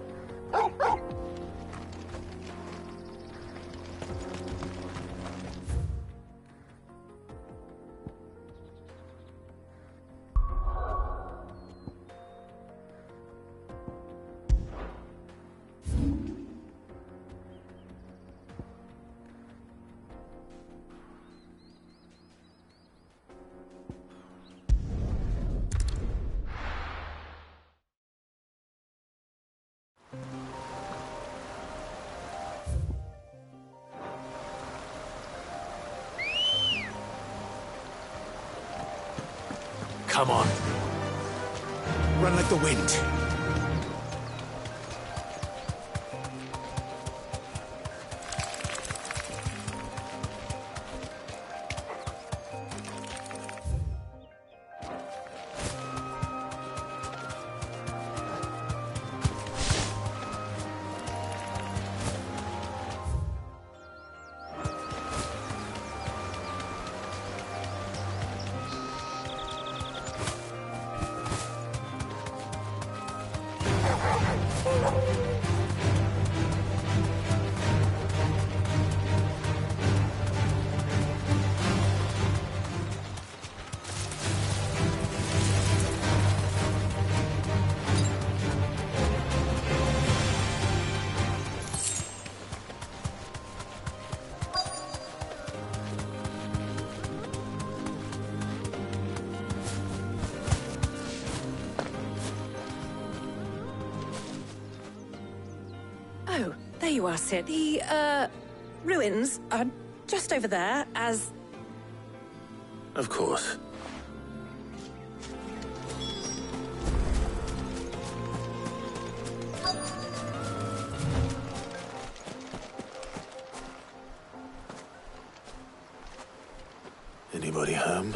Come on. Run like the wind. Oh, there you are, Sid. The, ruins are just over there, as... Of course. Anybody home?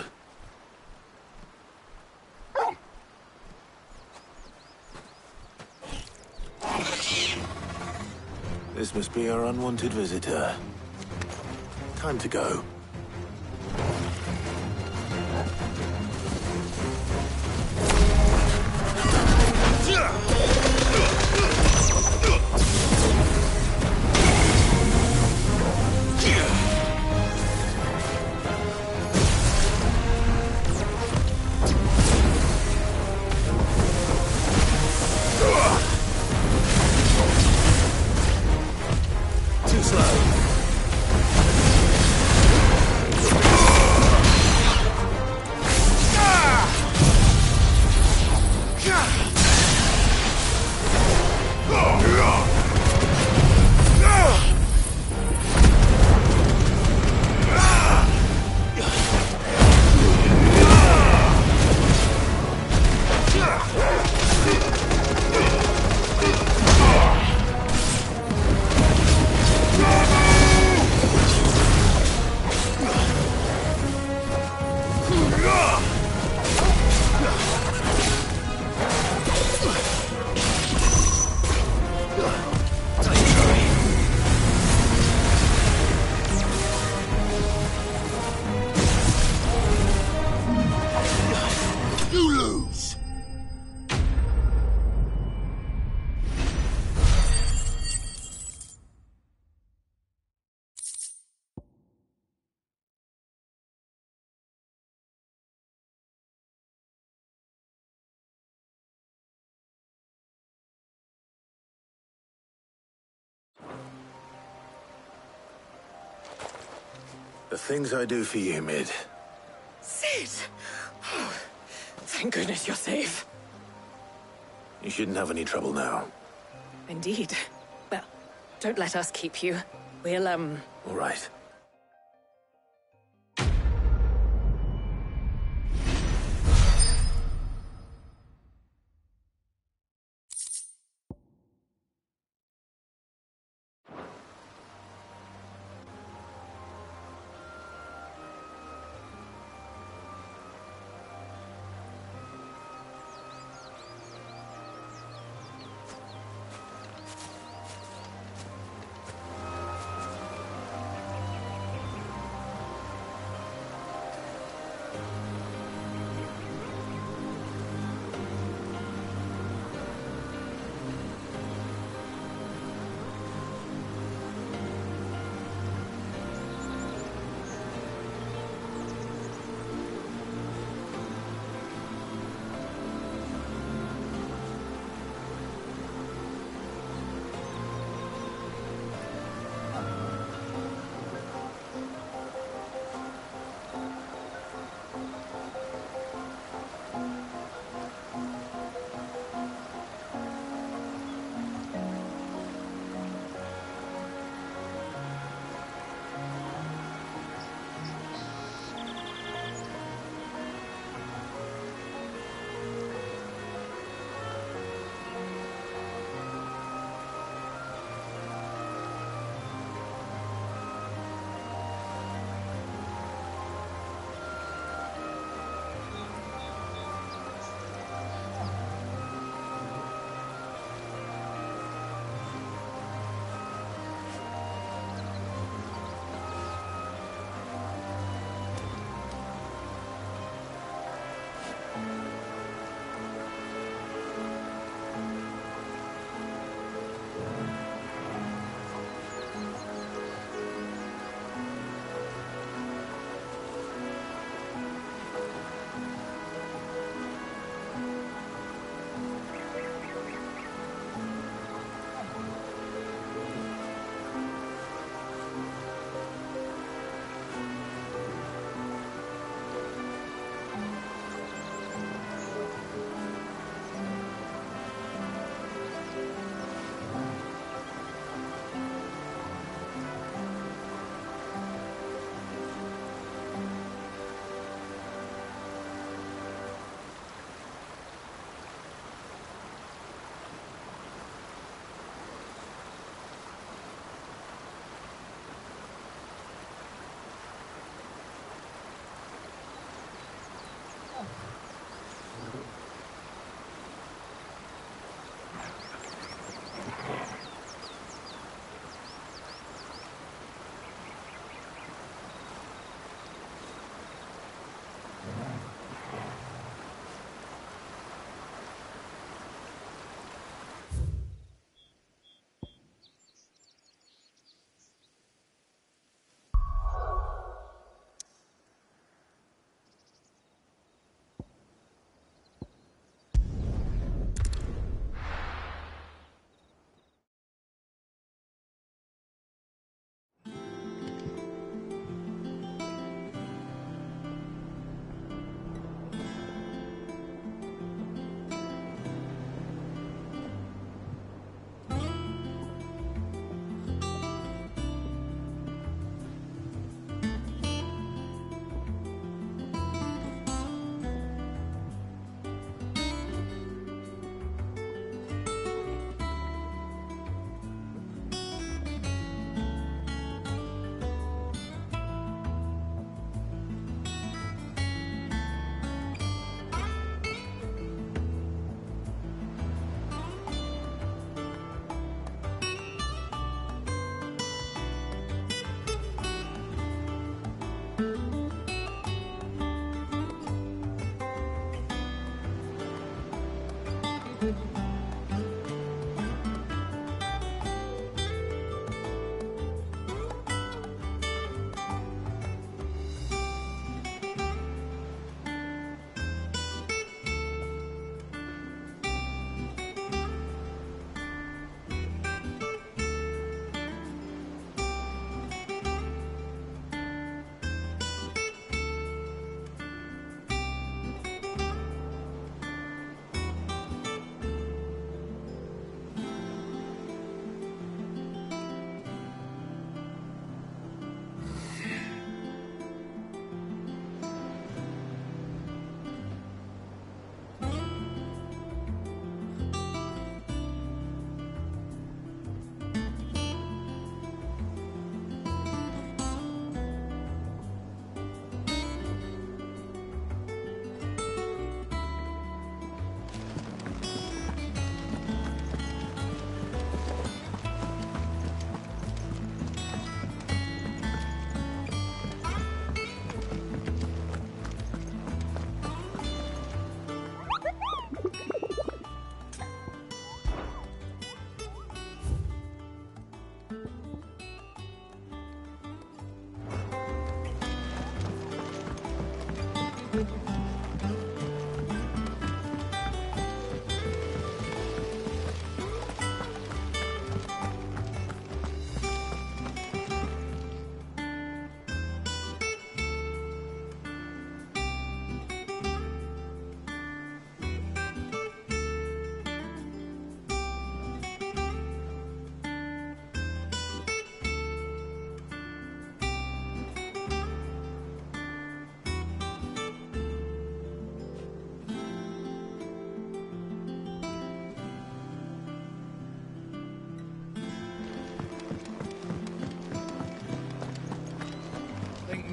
This must be our unwanted visitor. Time to go. Too slow. You lose. The things I do for you, Mid. Sid! Oh, thank goodness you're safe. You shouldn't have any trouble now. Indeed. Well, don't let us keep you. We'll, All right.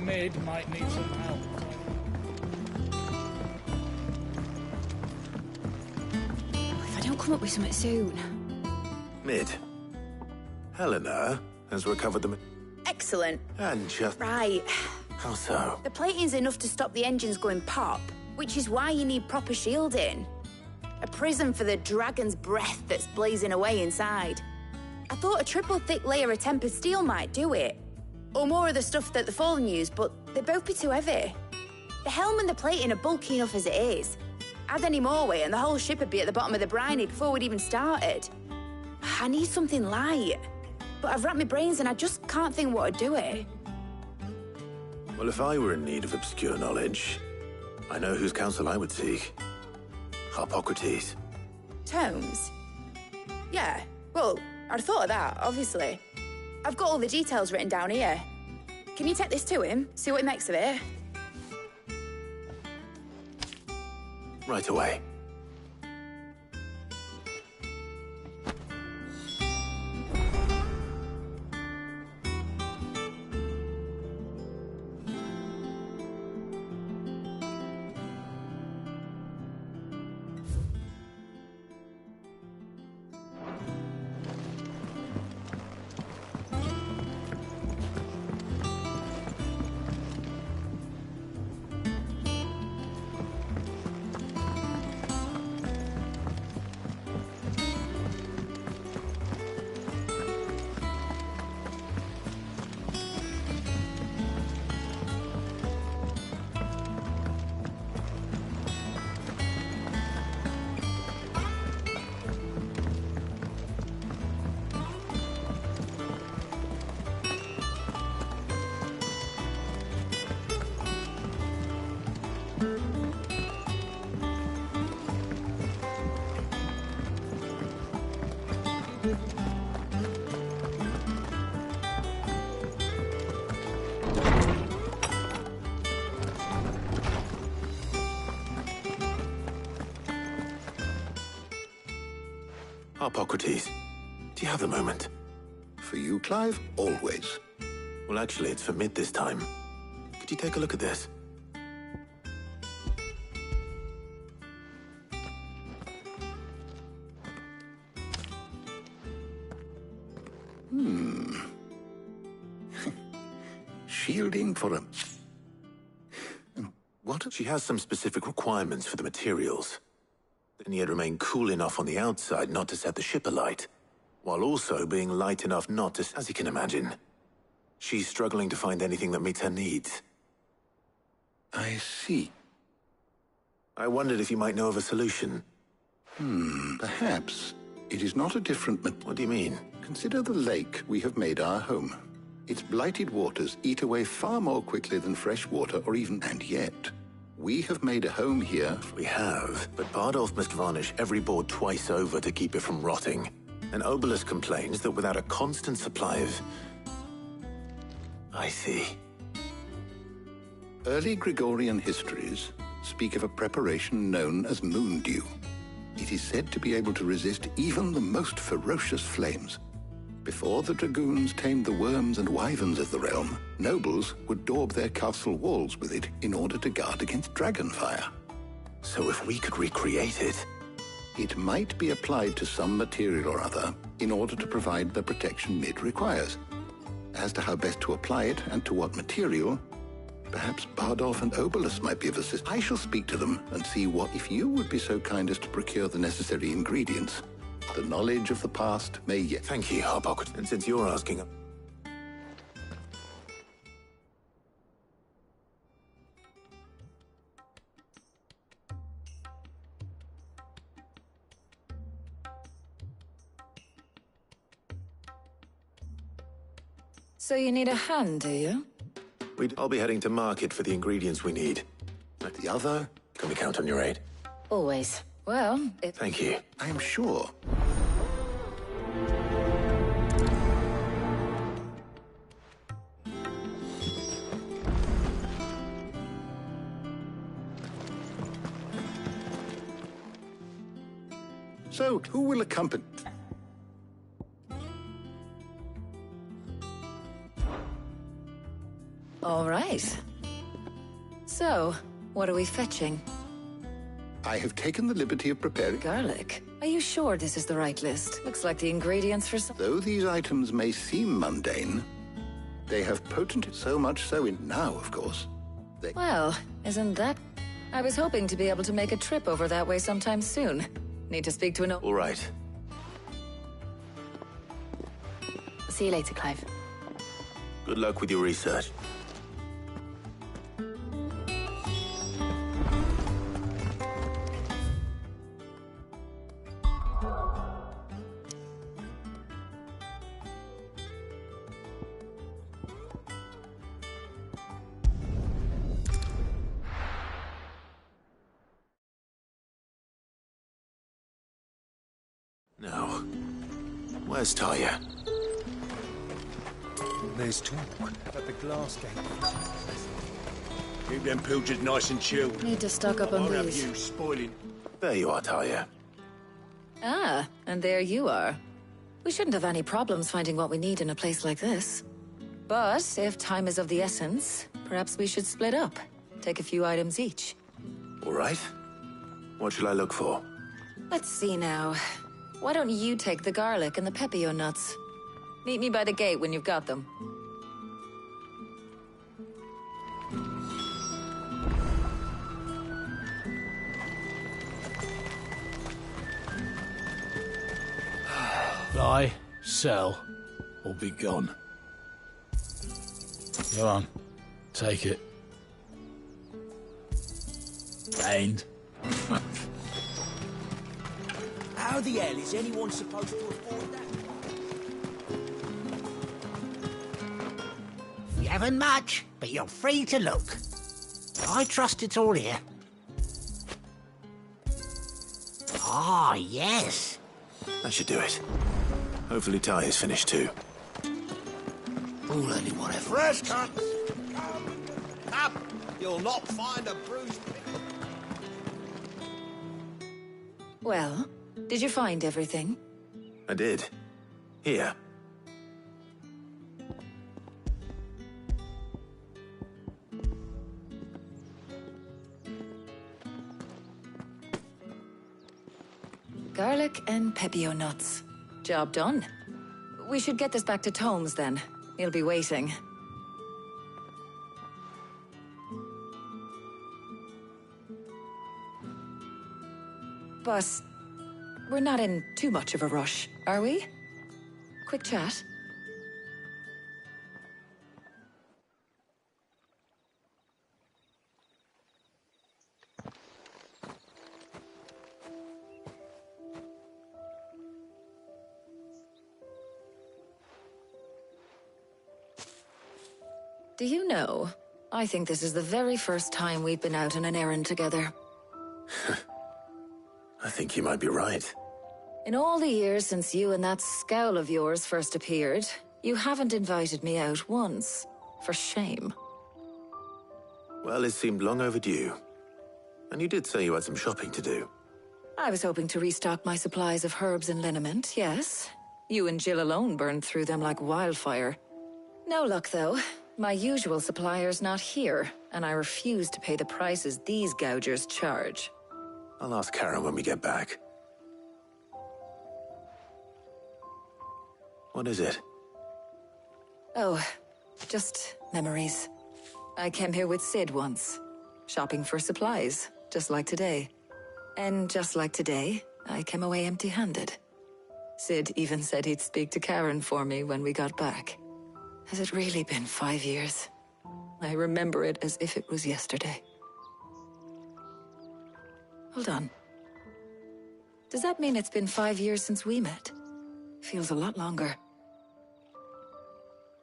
Mid might need some help. If I don't come up with something soon. Mid. Helena has recovered the... Excellent. And just... Right. How so? The plating's enough to stop the engines going pop, which is why you need proper shielding. A prison for the dragon's breath that's blazing away inside. I thought a triple thick layer of tempered steel might do it. Or more of the stuff that the Fallen use, but they'd both be too heavy. The helm and the plating are bulky enough as it is. Add any more weight and the whole ship would be at the bottom of the briny before we'd even started. I need something light. But I've racked my brains and I just can't think what would do it. Well, if I were in need of obscure knowledge, I know whose counsel I would seek. Harpocrates. Tomes? Yeah, well, I'd thought of that, obviously. I've got all the details written down here. Can you take this to him, see what he makes of it? Right away. Harpocrates, do you have a moment? For you, Clive, always. Well, actually, it's for Mid this time. Could you take a look at this? Shielding for a... What? She has some specific requirements for the materials. And yet remain cool enough on the outside not to set the ship alight, while also being light enough not to, as you can imagine. She's struggling to find anything that meets her needs. I see. I wondered if you might know of a solution. Perhaps. It is not a different... What do you mean? Consider the lake we have made our home. Its blighted waters eat away far more quickly than fresh water or even... And yet, we have made a home here. We have, but Bardolph must varnish every board twice over to keep it from rotting. And Obelus complains that without a constant supply of... I see. Early Gregorian histories speak of a preparation known as moon dew. It is said to be able to resist even the most ferocious flames. Before the dragoons tamed the worms and wyverns of the realm, nobles would daub their castle walls with it in order to guard against dragonfire. So if we could recreate it... It might be applied to some material or other in order to provide the protection Mid requires. As to how best to apply it and to what material, perhaps Bardolph and Obelus might be of assistance. I shall speak to them and see what... If you would be so kind as to procure the necessary ingredients, the knowledge of the past may yet... Thank you, Harpocrates. And since you're asking... So you need a hand, do you? I'll be heading to market for the ingredients we need. The other? Can we count on your aid? Always. Well, Thank you. I am sure. So, who will accompany... All right. So, what are we fetching? I have taken the liberty of preparing... Garlic? Are you sure this is the right list? Looks like the ingredients for some... Though these items may seem mundane, they have potent so much so in now, of course. Well, isn't that... I was hoping to be able to make a trip over that way sometime soon. Need to speak to an... All right. See you later, Clive. Good luck with your research. Now, where's Talia? There's talk at the glass gate. Keep them pilgers nice and chilled. Need to stock up on I'll have these. you spoiling. There you are, Talia. Ah, and there you are. We shouldn't have any problems finding what we need in a place like this. But if time is of the essence, perhaps we should split up. Take a few items each. All right. What shall I look for? Let's see now. Why don't you take the garlic and the pepio nuts? Meet me by the gate when you've got them. Buy, sell, or be gone. Go on, take it. And How the hell is anyone supposed to afford that? You haven't much, but you're free to look. I trust it's all here. Ah, yes. That should do it. Hopefully Talia's finished too. All anyone ever... Fresh cuts! Come! You'll not find a bruised... Well, did you find everything? I did. Here. Garlic and pepio nuts. Job done. We should get this back to Tomes then. He'll be waiting. But we're not in too much of a rush, are we? Quick chat? Do you know, I think this is the very first time we've been out on an errand together. I think you might be right. In all the years since you and that scowl of yours first appeared, you haven't invited me out once. For shame. Well, it seemed long overdue. And you did say you had some shopping to do. I was hoping to restock my supplies of herbs and liniment, yes. You and Jill alone burned through them like wildfire. No luck, though. My usual supplier's not here, and I refuse to pay the prices these gougers charge. I'll ask Karen when we get back. What is it? Oh, just memories. I came here with Sid once, shopping for supplies, just like today. And just like today, I came away empty-handed. Sid even said he'd speak to Karen for me when we got back. Has it really been 5 years? I remember it as if it was yesterday. Hold on. Does that mean it's been 5 years since we met? Feels a lot longer.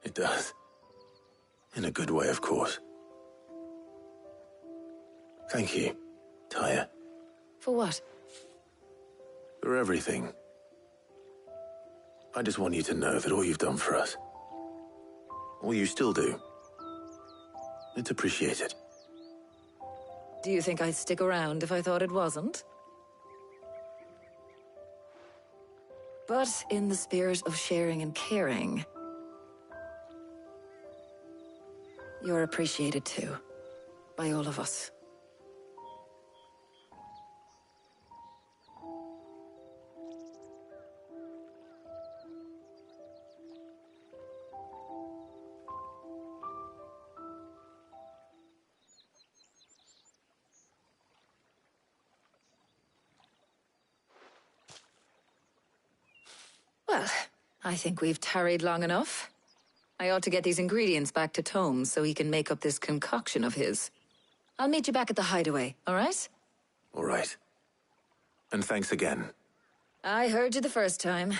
It does. In a good way, of course. Thank you, Taya. For what? For everything. I just want you to know that all you've done for us, all you still do, it's appreciated. Do you think I'd stick around if I thought it wasn't? But in the spirit of sharing and caring, You're appreciated too. By all of us. Well, I think we've tarried long enough. I ought to get these ingredients back to Tome so he can make up this concoction of his. I'll meet you back at the hideaway, all right? All right. And thanks again. I heard you the first time.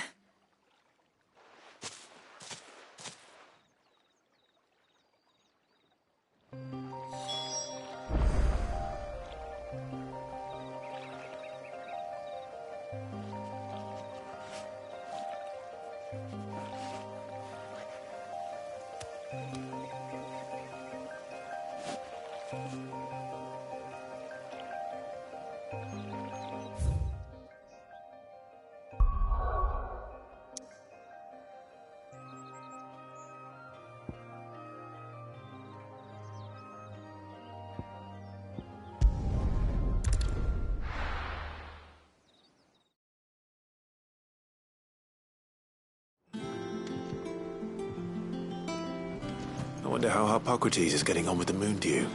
I wonder how Harpocrates is getting on with the moon dew.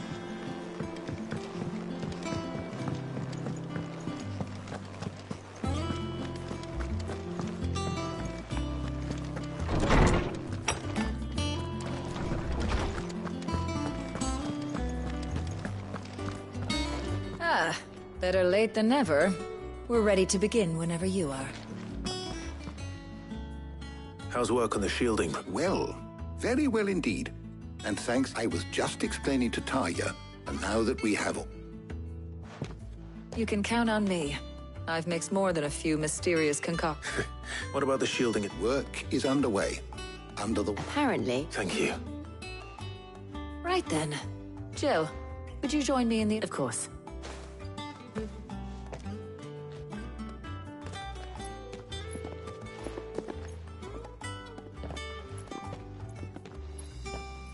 Ah, better late than never. We're ready to begin whenever you are. How's work on the shielding? Well, very well indeed. And thanks, I was just explaining to Taya, and now that we have all... You can count on me. I've mixed more than a few mysterious concoctions. What about the shielding? Work is underway. Under the... Apparently. Thank you. Right then. Jill, would you join me in the... Of course.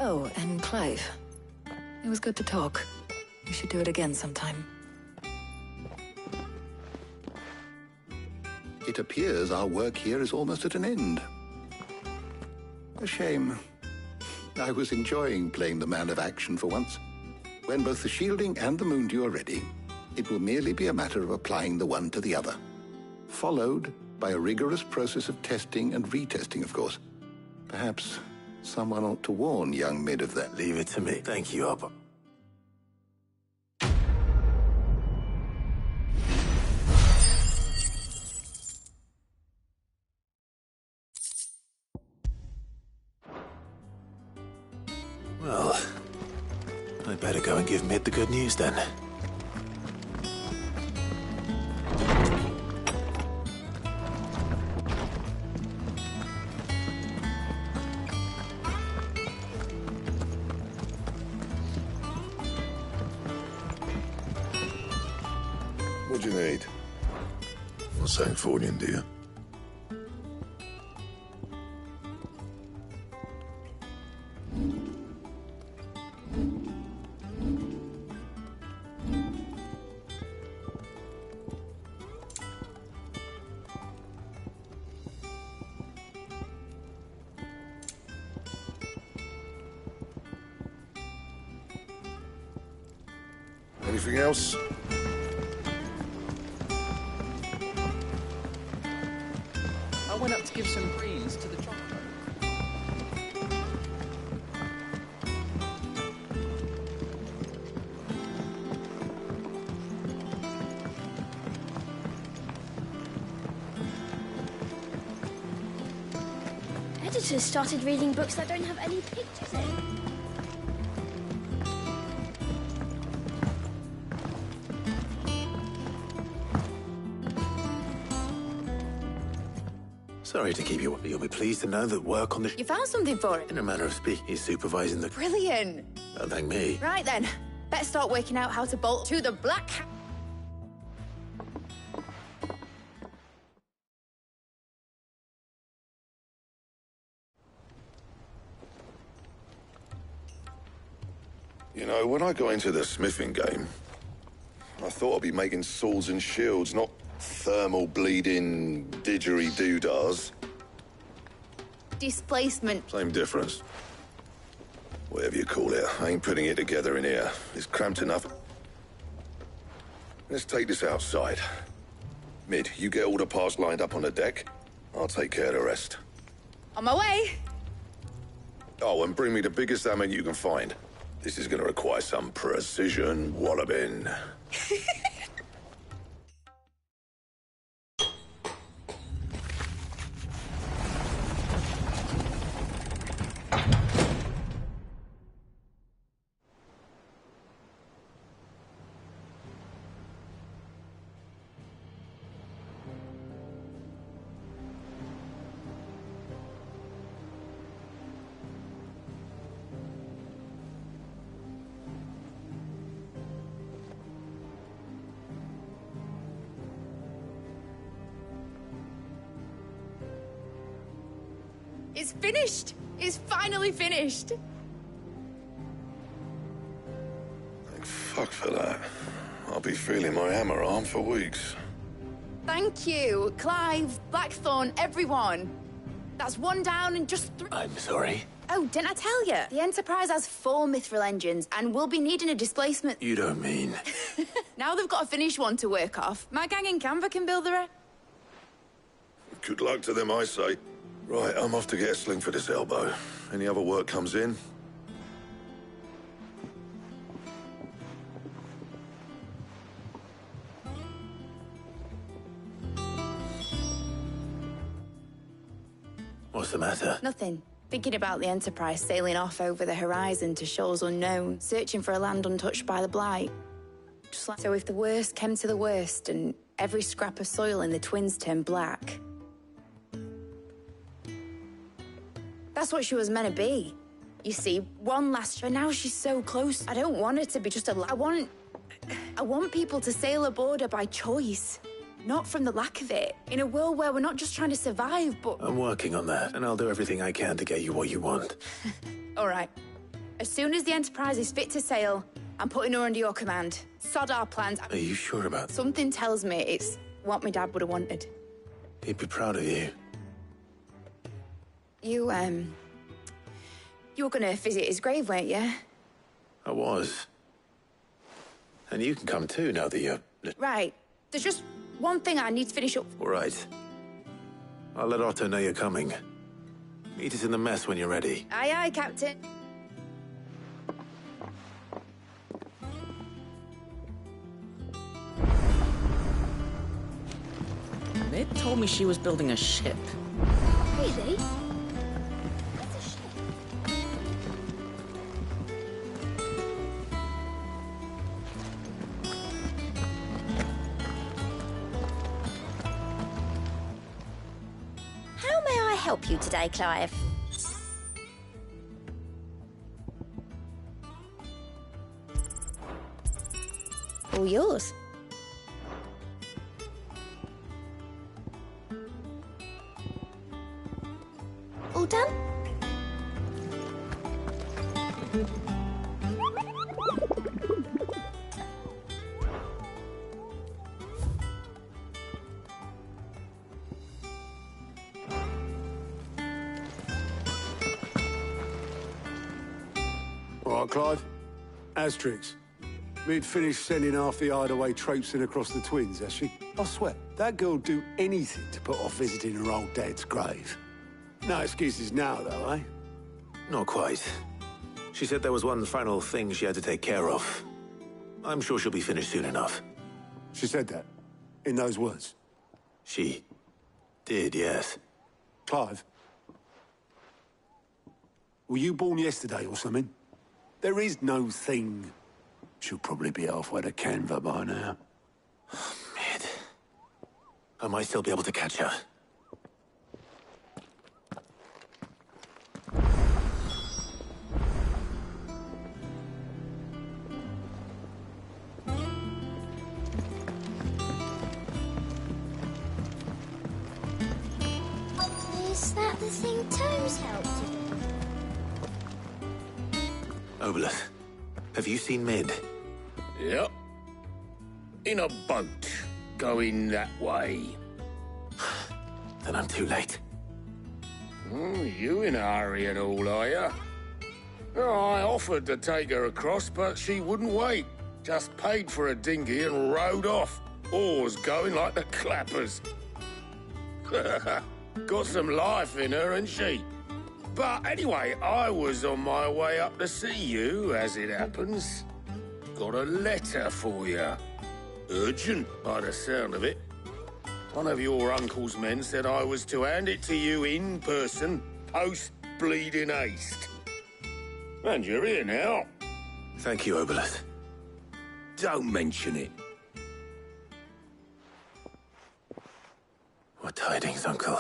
Oh, and Clive. It was good to talk. We should do it again sometime. It appears our work here is almost at an end. A shame. I was enjoying playing the man of action for once. When both the shielding and the moondew are ready, it will merely be a matter of applying the one to the other. Followed by a rigorous process of testing and retesting, of course. Perhaps someone ought to warn young Mid of that. Leave it to me. Thank you, Hopper. Well, I'd better go and give Mid the good news then. What do you need? Not saying fortune, do you? Anything else? I went up to give some greens to the chocolate. Editors started reading books that don't have any pictures in. Sorry to keep you up. You'll be pleased to know that work on the... You found something for it? In a manner of speaking, he's supervising the... Brilliant. Don't thank me. Right then. Better start working out how to bolt to the black... You know, when I got into the smithing game, I thought I'd be making swords and shields, not thermal bleeding didgeridoo-dahs. Displacement. Same difference. Whatever you call it, I ain't putting it together in here. It's cramped enough. Let's take this outside. Mid, you get all the parts lined up on the deck. I'll take care of the rest. On my way. Oh, and bring me the biggest salmon you can find. This is gonna require some precision walloping. It's finished. It's finally finished. Thank fuck for that. I'll be feeling my hammer arm for weeks. Thank you, Clive, Blackthorn, everyone. That's one down and just three. I'm sorry. Oh, didn't I tell you? The Enterprise has 4 mithril engines and we'll be needing a displacement. You don't mean... Now they've got a finished one to work off. My gang in Canva can build the rest. Good luck to them, I say. Right, I'm off to get a sling for this elbow. Any other work comes in? What's the matter? Nothing. Thinking about the Enterprise sailing off over the horizon to shores unknown, searching for a land untouched by the Blight. Just like... So if the worst came to the worst and every scrap of soil in the Twins turned black... That's what she was meant to be. You see, one last... But now she's so close. I don't want her to be just a... I want people to sail aboard her by choice. Not from the lack of it. In a world where we're not just trying to survive, but... I'm working on that, and I'll do everything I can to get you what you want. All right. As soon as the Enterprise is fit to sail, I'm putting her under your command. Sod our plans. Are you sure about that? Something tells me it's what my dad would have wanted. He'd be proud of you. You were gonna visit his grave, weren't you? I was. And you can come too, now that you're... Right. There's just one thing I need to finish up. All right. I'll let Otto know you're coming. Meet us in the mess when you're ready. Aye, aye, Captain. Mid told me she was building a ship. Really? How may I help you today, Clive? All yours. All done? All right, Clive. Asterix. We'd finished sending half the hideaway traipsing across the Twins, has she? I swear, that girl'd do anything to put off visiting her old dad's grave. No excuses now, though, eh? Not quite. She said there was one final thing she had to take care of. I'm sure she'll be finished soon enough. She said that? In those words? She did, yes. Clive? Were you born yesterday or something? There is no thing. She'll probably be halfway to Canva by now. Mid. I might still be able to catch her. Is that the thing Tomes helped you with? Obolus. Have you seen Mid? Yep. In a boat, going that way. Then I'm too late. Oh, you in a hurry and all, are you? Oh, I offered to take her across, but she wouldn't wait. Just paid for a dinghy and rowed off. Oars going like the clappers. Got some life in her, ain't she? But anyway, I was on my way up to see you, as it happens. Got a letter for you. Urgent, by the sound of it. One of your uncle's men said I was to hand it to you in person, post-bleeding haste. And you're here now. Thank you, Obolus. Don't mention it. What tidings, Uncle?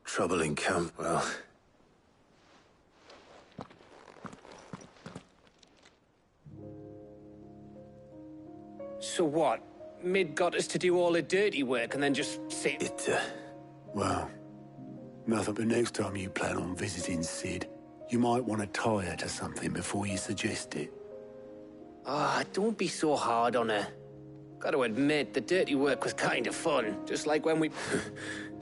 Trouble in camp, well... So what? Mid got us to do all the dirty work and then just sit... Well, nothing but next time you plan on visiting Sid, you might want to tie her to something before you suggest it. Ah, don't be so hard on her. Gotta admit, the dirty work was kind of fun. Just like when we...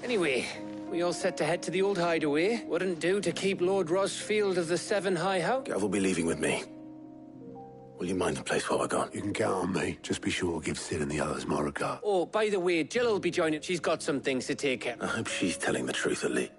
Anyway, we all set to head to the old hideaway. Wouldn't do to keep Lord Rosfield of the Seven High House. Gav will be leaving with me. Will you mind the place while we're gone? You can count on me. Just be sure to give Sid and the others my regard. Oh, by the way, Jill will be joining. She's got some things to take care of. I hope she's telling the truth at least.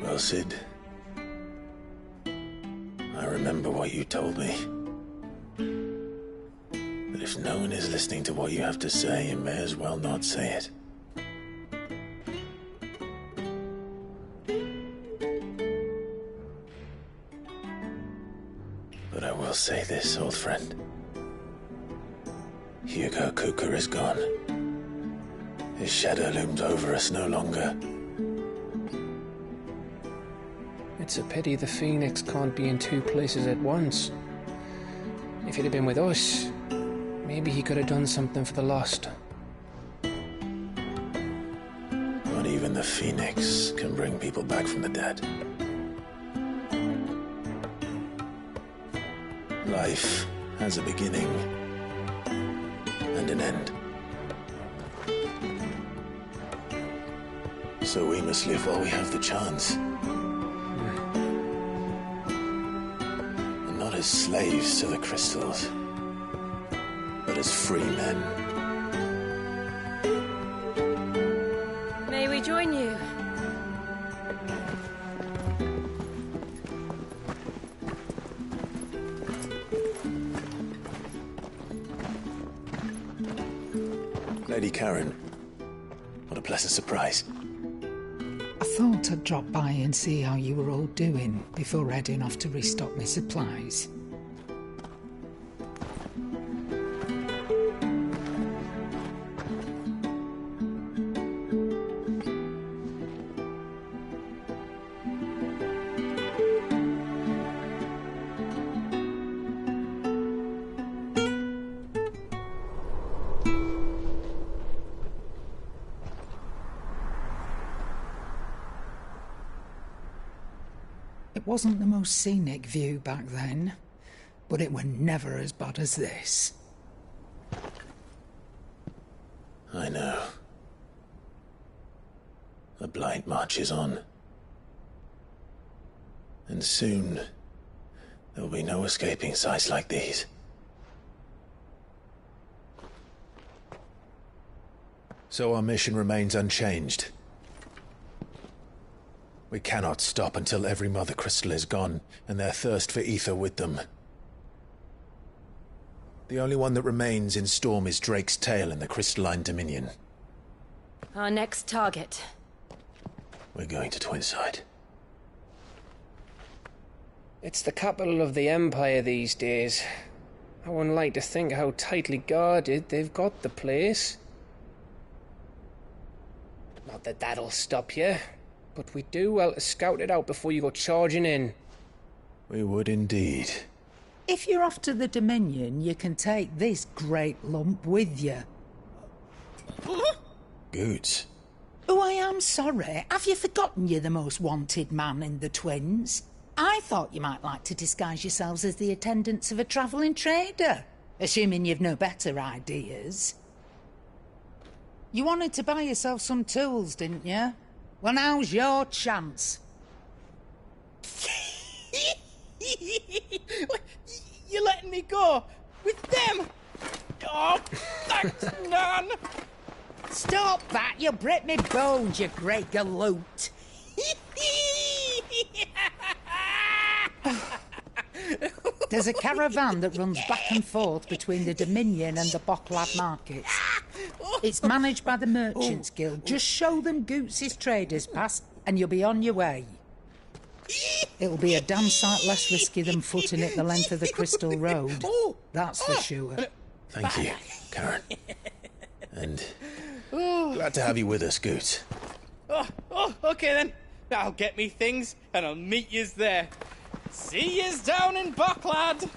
Well, Sid, I remember what you told me. But if no one is listening to what you have to say, you may as well not say it. But I will say this, old friend. Hugo Kuka is gone. His shadow looms over us no longer. It's a pity the Phoenix can't be in two places at once. If he'd have been with us, maybe he could have done something for the lost. Not even the Phoenix can bring people back from the dead. Life has a beginning and an end. So we must live while we have the chance. And not as slaves to the crystals, but as free men. May we join you? Lady Karen, what a pleasant surprise. I thought I'd drop by and see how you were all doing before heading off to restock my supplies. It wasn't the most scenic view back then, but it were never as bad as this. I know. The Blight marches on. And soon, there will be no escaping sights like these. So our mission remains unchanged. We cannot stop until every Mother Crystal is gone, and their thirst for ether with them. The only one that remains in Storm is Drake's tail in the Crystalline Dominion. Our next target. We're going to Twinside. It's the capital of the Empire these days. I wouldn't like to think how tightly guarded they've got the place. Not that that'll stop you, but we'd do well to scout it out before you go charging in. We would indeed. If you're off to the Dominion, you can take this great lump with you. Goods. Oh, I am sorry. Have you forgotten you're the most wanted man in the Twins? I thought you might like to disguise yourselves as the attendants of a travelling trader, assuming you've no better ideas. You wanted to buy yourself some tools, didn't you? Well, now's your chance. You're letting me go? With them? Oh, thanks, Nan! Stop that! You'll break me bones, you great galoot! There's a caravan that runs back and forth between the Dominion and the Bocklad markets. It's managed by the Merchants Guild. Just show them Goots' traders pass and you'll be on your way. It'll be a damn sight less risky than footing it the length of the Crystal Road. That's for sure. Thank you, Karen. And glad to have you with us, Goots. Okay then. I'll get me things and I'll meet yous there. See yous down in Bocklad.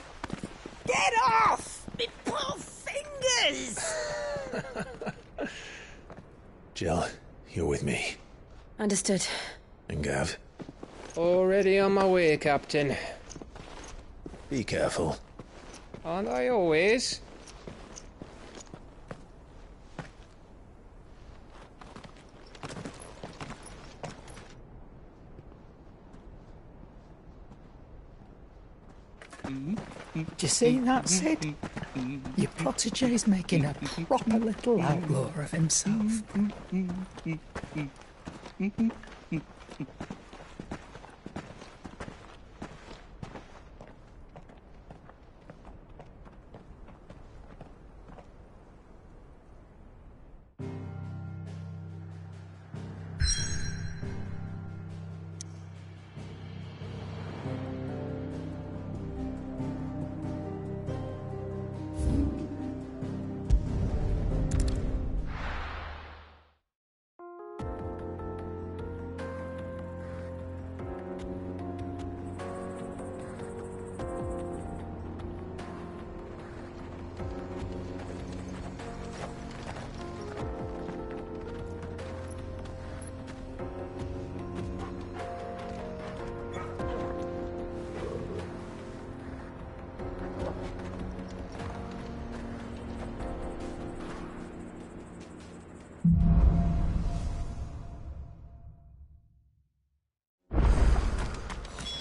Get off! Me poor fingers! Jill, you're with me. Understood. And Gav? Already on my way, Captain. Be careful. Aren't I always? Do you see that, Sid? Your protege's making a proper little outlaw of himself.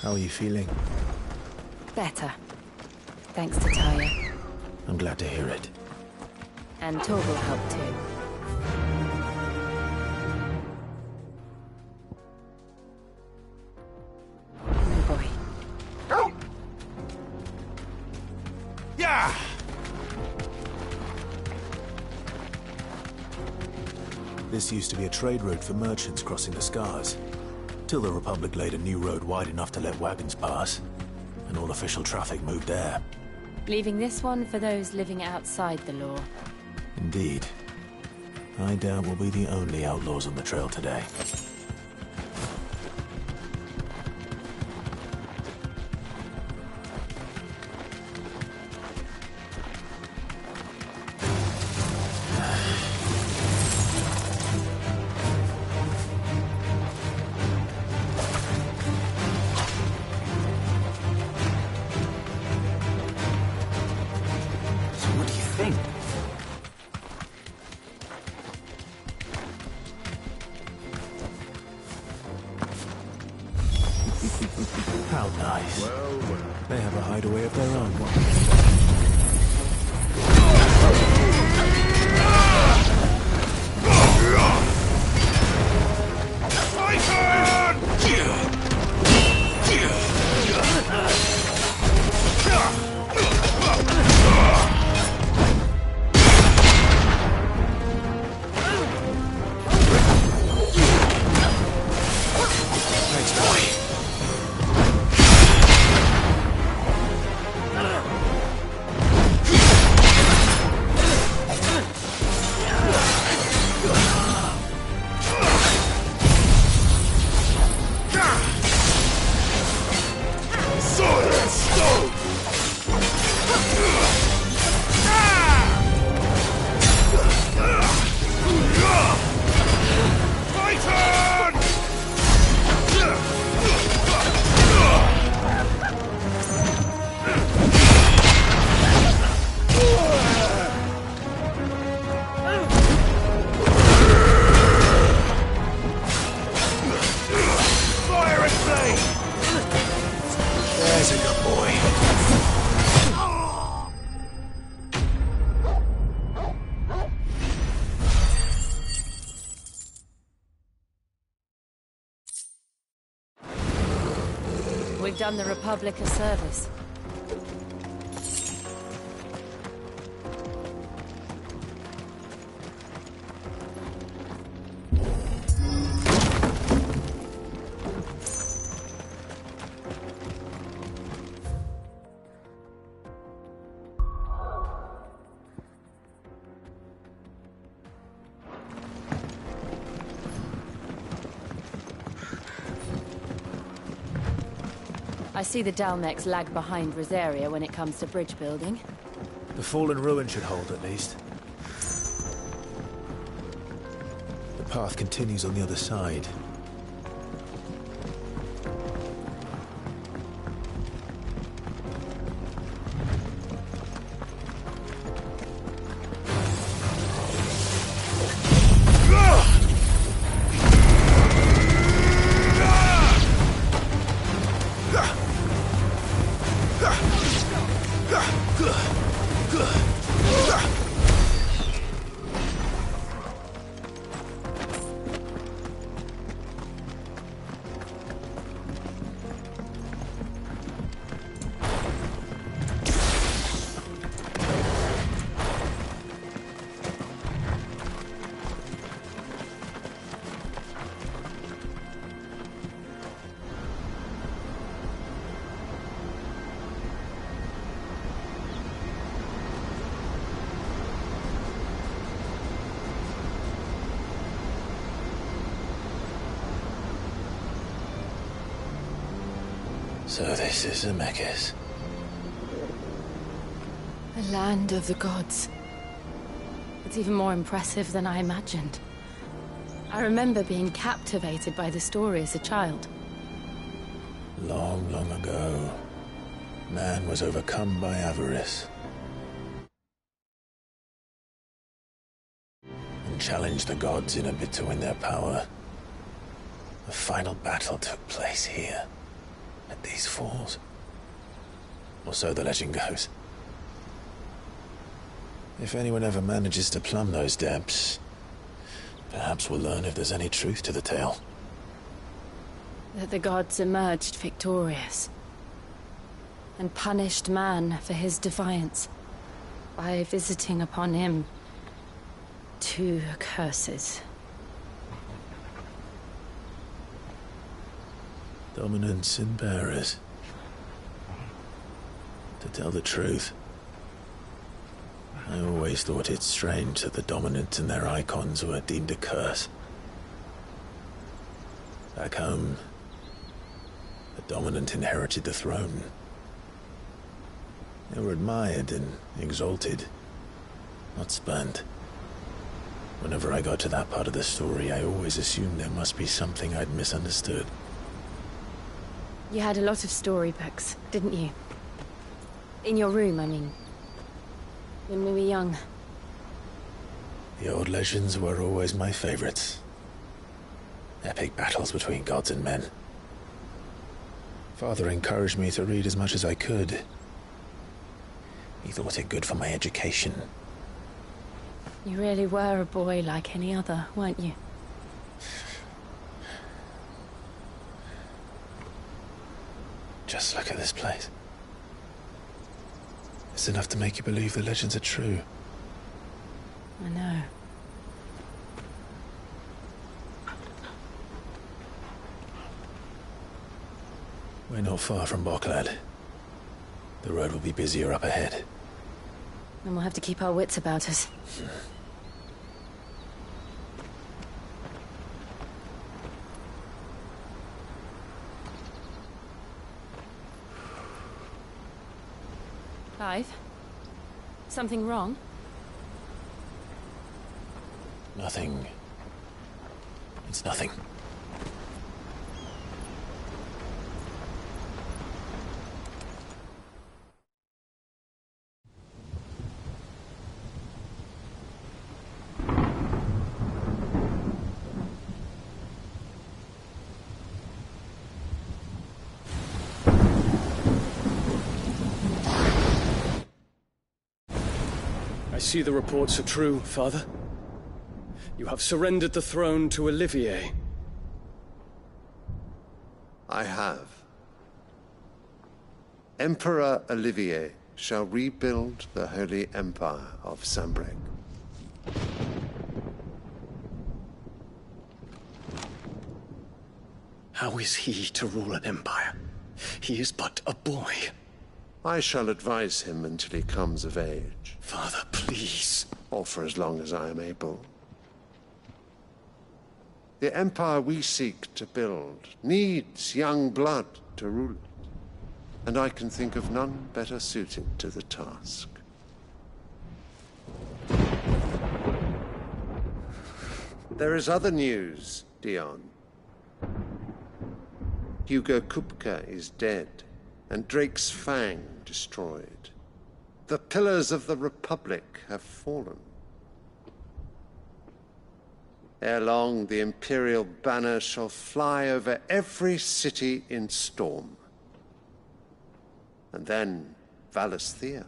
How are you feeling? Better. Thanks to Tyre. I'm glad to hear it. And Torval helped too. Oh boy. Yeah! This used to be a trade route for merchants crossing the Scars. Till the Republic laid a new road wide enough to let wagons pass, and all official traffic moved there. Leaving this one for those living outside the law. Indeed. I doubt we'll be the only outlaws on the trail today. How nice. They have a hideaway of their own. We've done the Republic a service. I see the Dalmex lag behind Rosaria when it comes to bridge building. The fallen ruin should hold, at least. The path continues on the other side. So this is Zemeckis. The land of the gods. It's even more impressive than I imagined. I remember being captivated by the story as a child. Long, long ago, man was overcome by avarice and challenged the gods in a bid to win their power. The final battle took place here, at these falls. Or so the legend goes. If anyone ever manages to plumb those depths, perhaps we'll learn if there's any truth to the tale. That the gods emerged victorious and punished man for his defiance by visiting upon him 2 curses. Dominance and bearers. To tell the truth, I always thought it strange that the dominant and their icons were deemed a curse. Back home, the dominant inherited the throne. They were admired and exalted, not spurned. Whenever I got to that part of the story, I always assumed there must be something I'd misunderstood. You had a lot of storybooks, didn't you? In your room, I mean. When we were young. The old legends were always my favorites. Epic battles between gods and men. Father encouraged me to read as much as I could. He thought it good for my education. You really were a boy like any other, weren't you? Just look at this place. It's enough to make you believe the legends are true. I know. We're not far from Boklad. The road will be busier up ahead. And we'll have to keep our wits about us. Clive? Something wrong? Nothing. It's nothing. I see the reports are true, Father. You have surrendered the throne to Olivier. I have. Emperor Olivier shall rebuild the Holy Empire of Sanbreque. How is he to rule an empire? He is but a boy. I shall advise him until he comes of age. Father, please. Or for as long as I am able. The empire we seek to build needs young blood to rule it, and I can think of none better suited to the task. There is other news, Dion. Hugo Kupka is dead, and Drake's Fang destroyed. The pillars of the Republic have fallen. Ere long, the Imperial banner shall fly over every city in Storm. And then, Valisthea.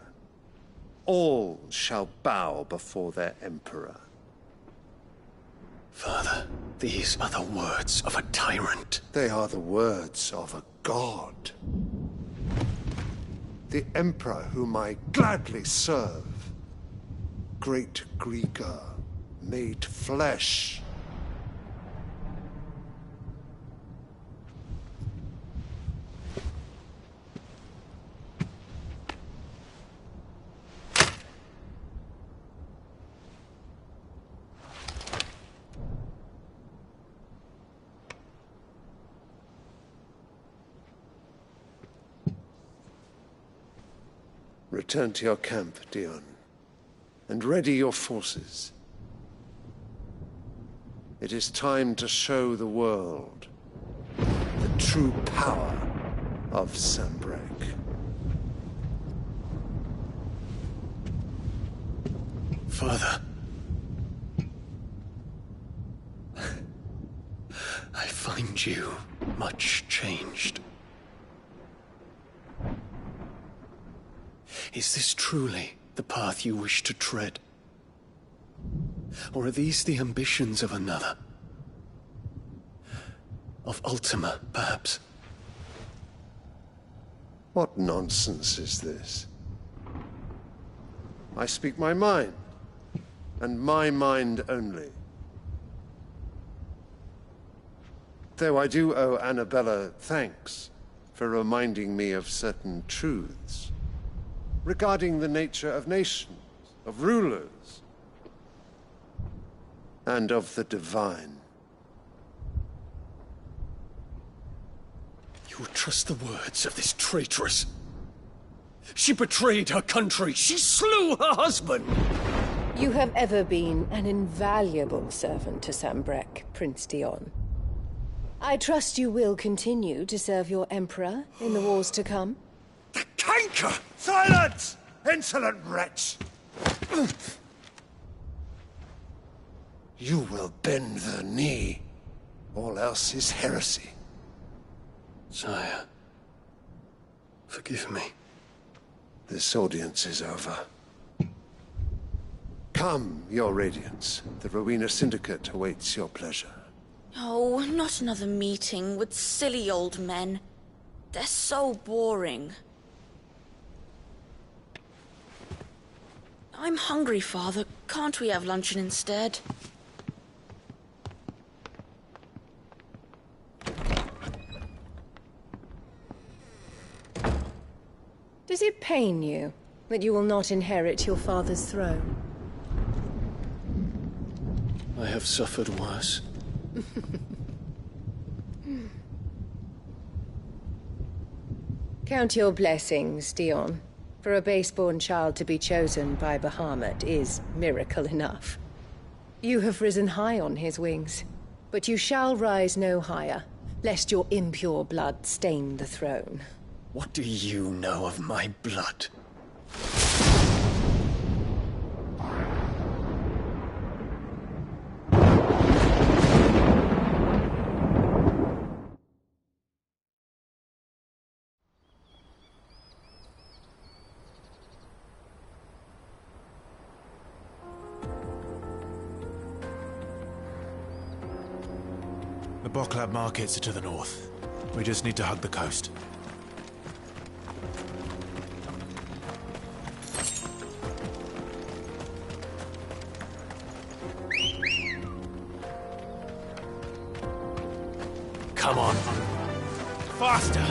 All shall bow before their Emperor. Father, these are the words of a tyrant. They are the words of a god. The Emperor whom I gladly serve. Great Greeker, made flesh. Return to your camp, Dion, and ready your forces. It is time to show the world the true power of Sanbreque. Father. I find you much changed. Is this truly the path you wish to tread? Or are these the ambitions of another? Of Ultima, perhaps? What nonsense is this? I speak my mind, and my mind only. Though I do owe Annabella thanks for reminding me of certain truths regarding the nature of nations, of rulers, and of the divine. You would trust the words of this traitress? She betrayed her country. She slew her husband. You have ever been an invaluable servant to Sanbreque, Prince Dion. I trust you will continue to serve your Emperor in the wars to come. The canker! Silence! Insolent wretch! You will bend the knee. All else is heresy. Sire, Forgive me. This audience is over. Come, Your Radiance. The Rowena Syndicate awaits your pleasure. Oh, not another meeting with silly old men. They're so boring. I'm hungry, Father. Can't we have luncheon instead? Does it pain you that you will not inherit your father's throne? I have suffered worse. Count your blessings, Dion. For a base-born child to be chosen by Bahamut is miracle enough. You have risen high on his wings, but you shall rise no higher, lest your impure blood stain the throne. What do you know of my blood? The Boklab markets are to the north. We just need to hug the coast. Come on. Faster!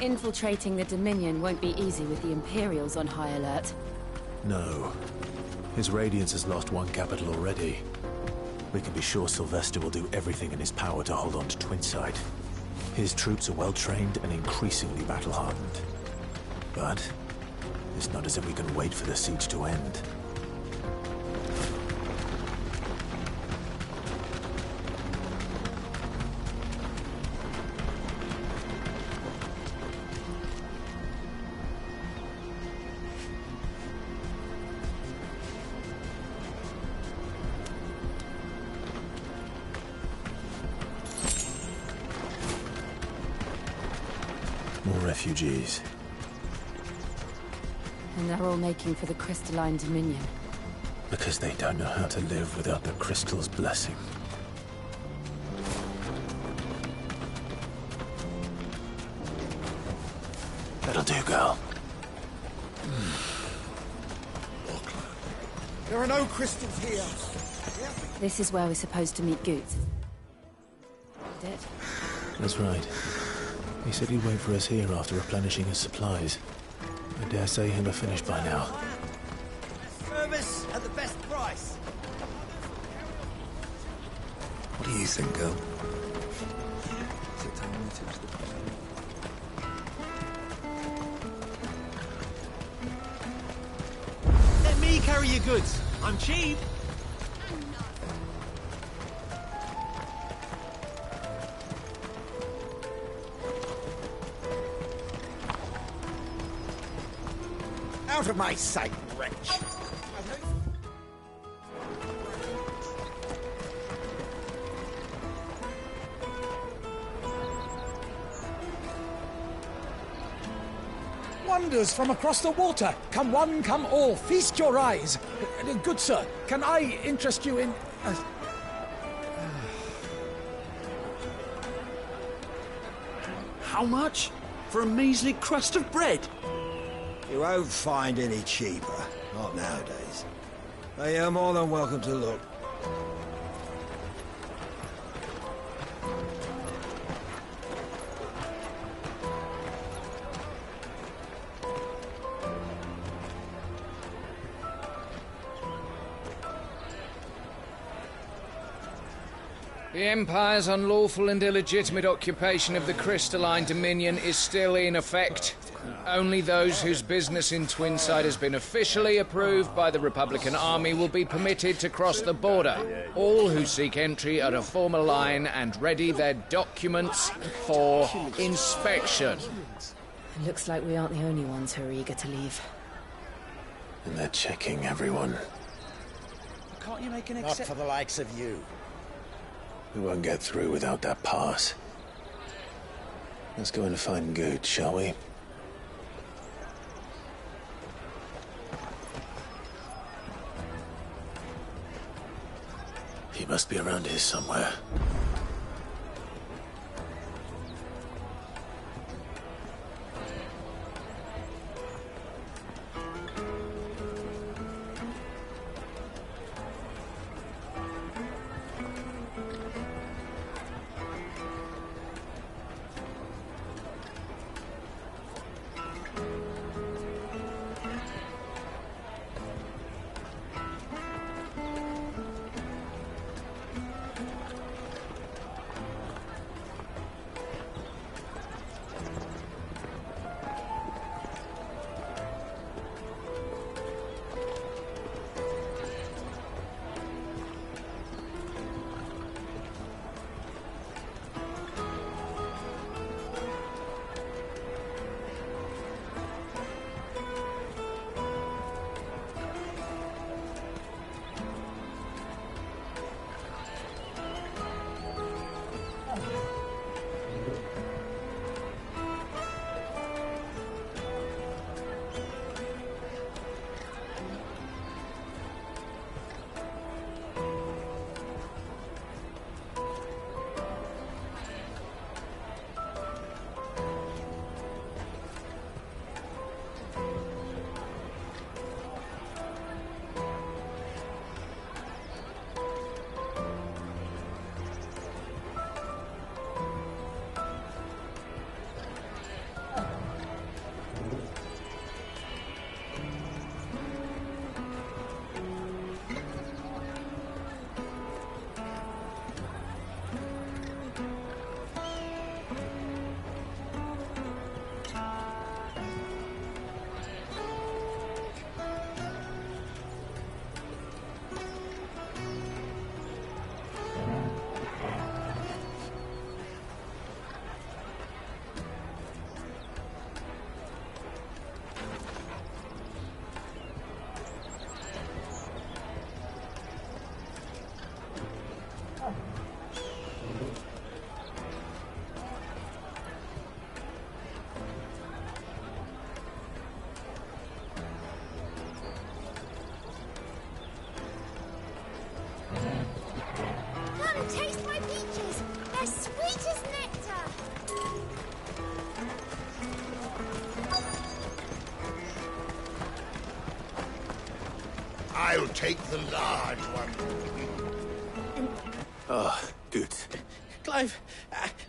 Infiltrating the Dominion won't be easy with the Imperials on high alert. No. His Radiance has lost one capital already. We can be sure Sylvester will do everything in his power to hold on to Twinside. His troops are well-trained and increasingly battle-hardened. But it's not as if we can wait for the siege to end. More refugees. And they're all making for the Crystalline Dominion. Because they don't know how to live without the Crystal's blessing. That'll do, girl. There are no crystals here. This is where we're supposed to meet Goot. Dead? That's right. He said he'd wait for us here after replenishing his supplies. I dare say he'll have finished by now. Service at the best price. What do you think, girl? Let me carry your goods. I'm cheap. Out of my sight, wretch. Wonders from across the water. Come one, come all. Feast your eyes. Good sir, can I interest you in... How much? For a measly crust of bread? You won't find any cheaper. Not nowadays. But you're more than welcome to look. The Empire's unlawful and illegitimate occupation of the Crystalline Dominion is still in effect. Only those whose business in Twinside has been officially approved by the Republican Army will be permitted to cross the border. All who seek entry are to form a line and ready their documents for inspection. It looks like we aren't the only ones who are eager to leave. And they're checking everyone. Can't you make an Not for the likes of you. We won't get through without that pass. Let's go and find Good, shall we? He must be around here somewhere. Taste my peaches! They're sweet as nectar! I'll take the large one. Oh, Good. Clive,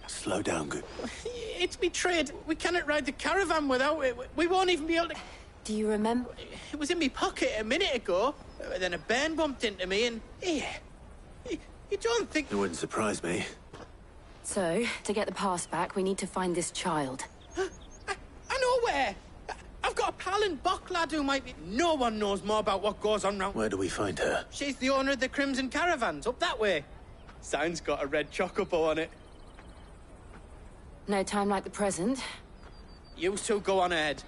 Slow down, Good. it's betrayed. We cannot ride the caravan without it. We won't even be able to... Do you remember? It was in my pocket a minute ago. Then a bairn bumped into me and... Here. You don't think... It wouldn't surprise me. So, to get the pass back, we need to find this child. I know where! I've got a pal in Bock lad who might be... No one knows more about what goes on round... Where do we find her? She's the owner of the Crimson Caravans, up that way. Sign's got a red chocobo on it. No time like the present. You two go on ahead.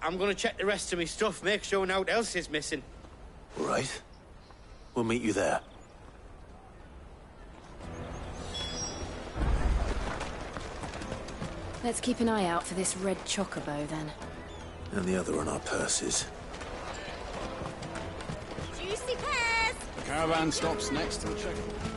I'm gonna check the rest of my stuff, make sure naught else is missing. All right. We'll meet you there. Let's keep an eye out for this red chocobo, then. And the other on our purses. Juicy pears! The caravan stops next to the checkpoint.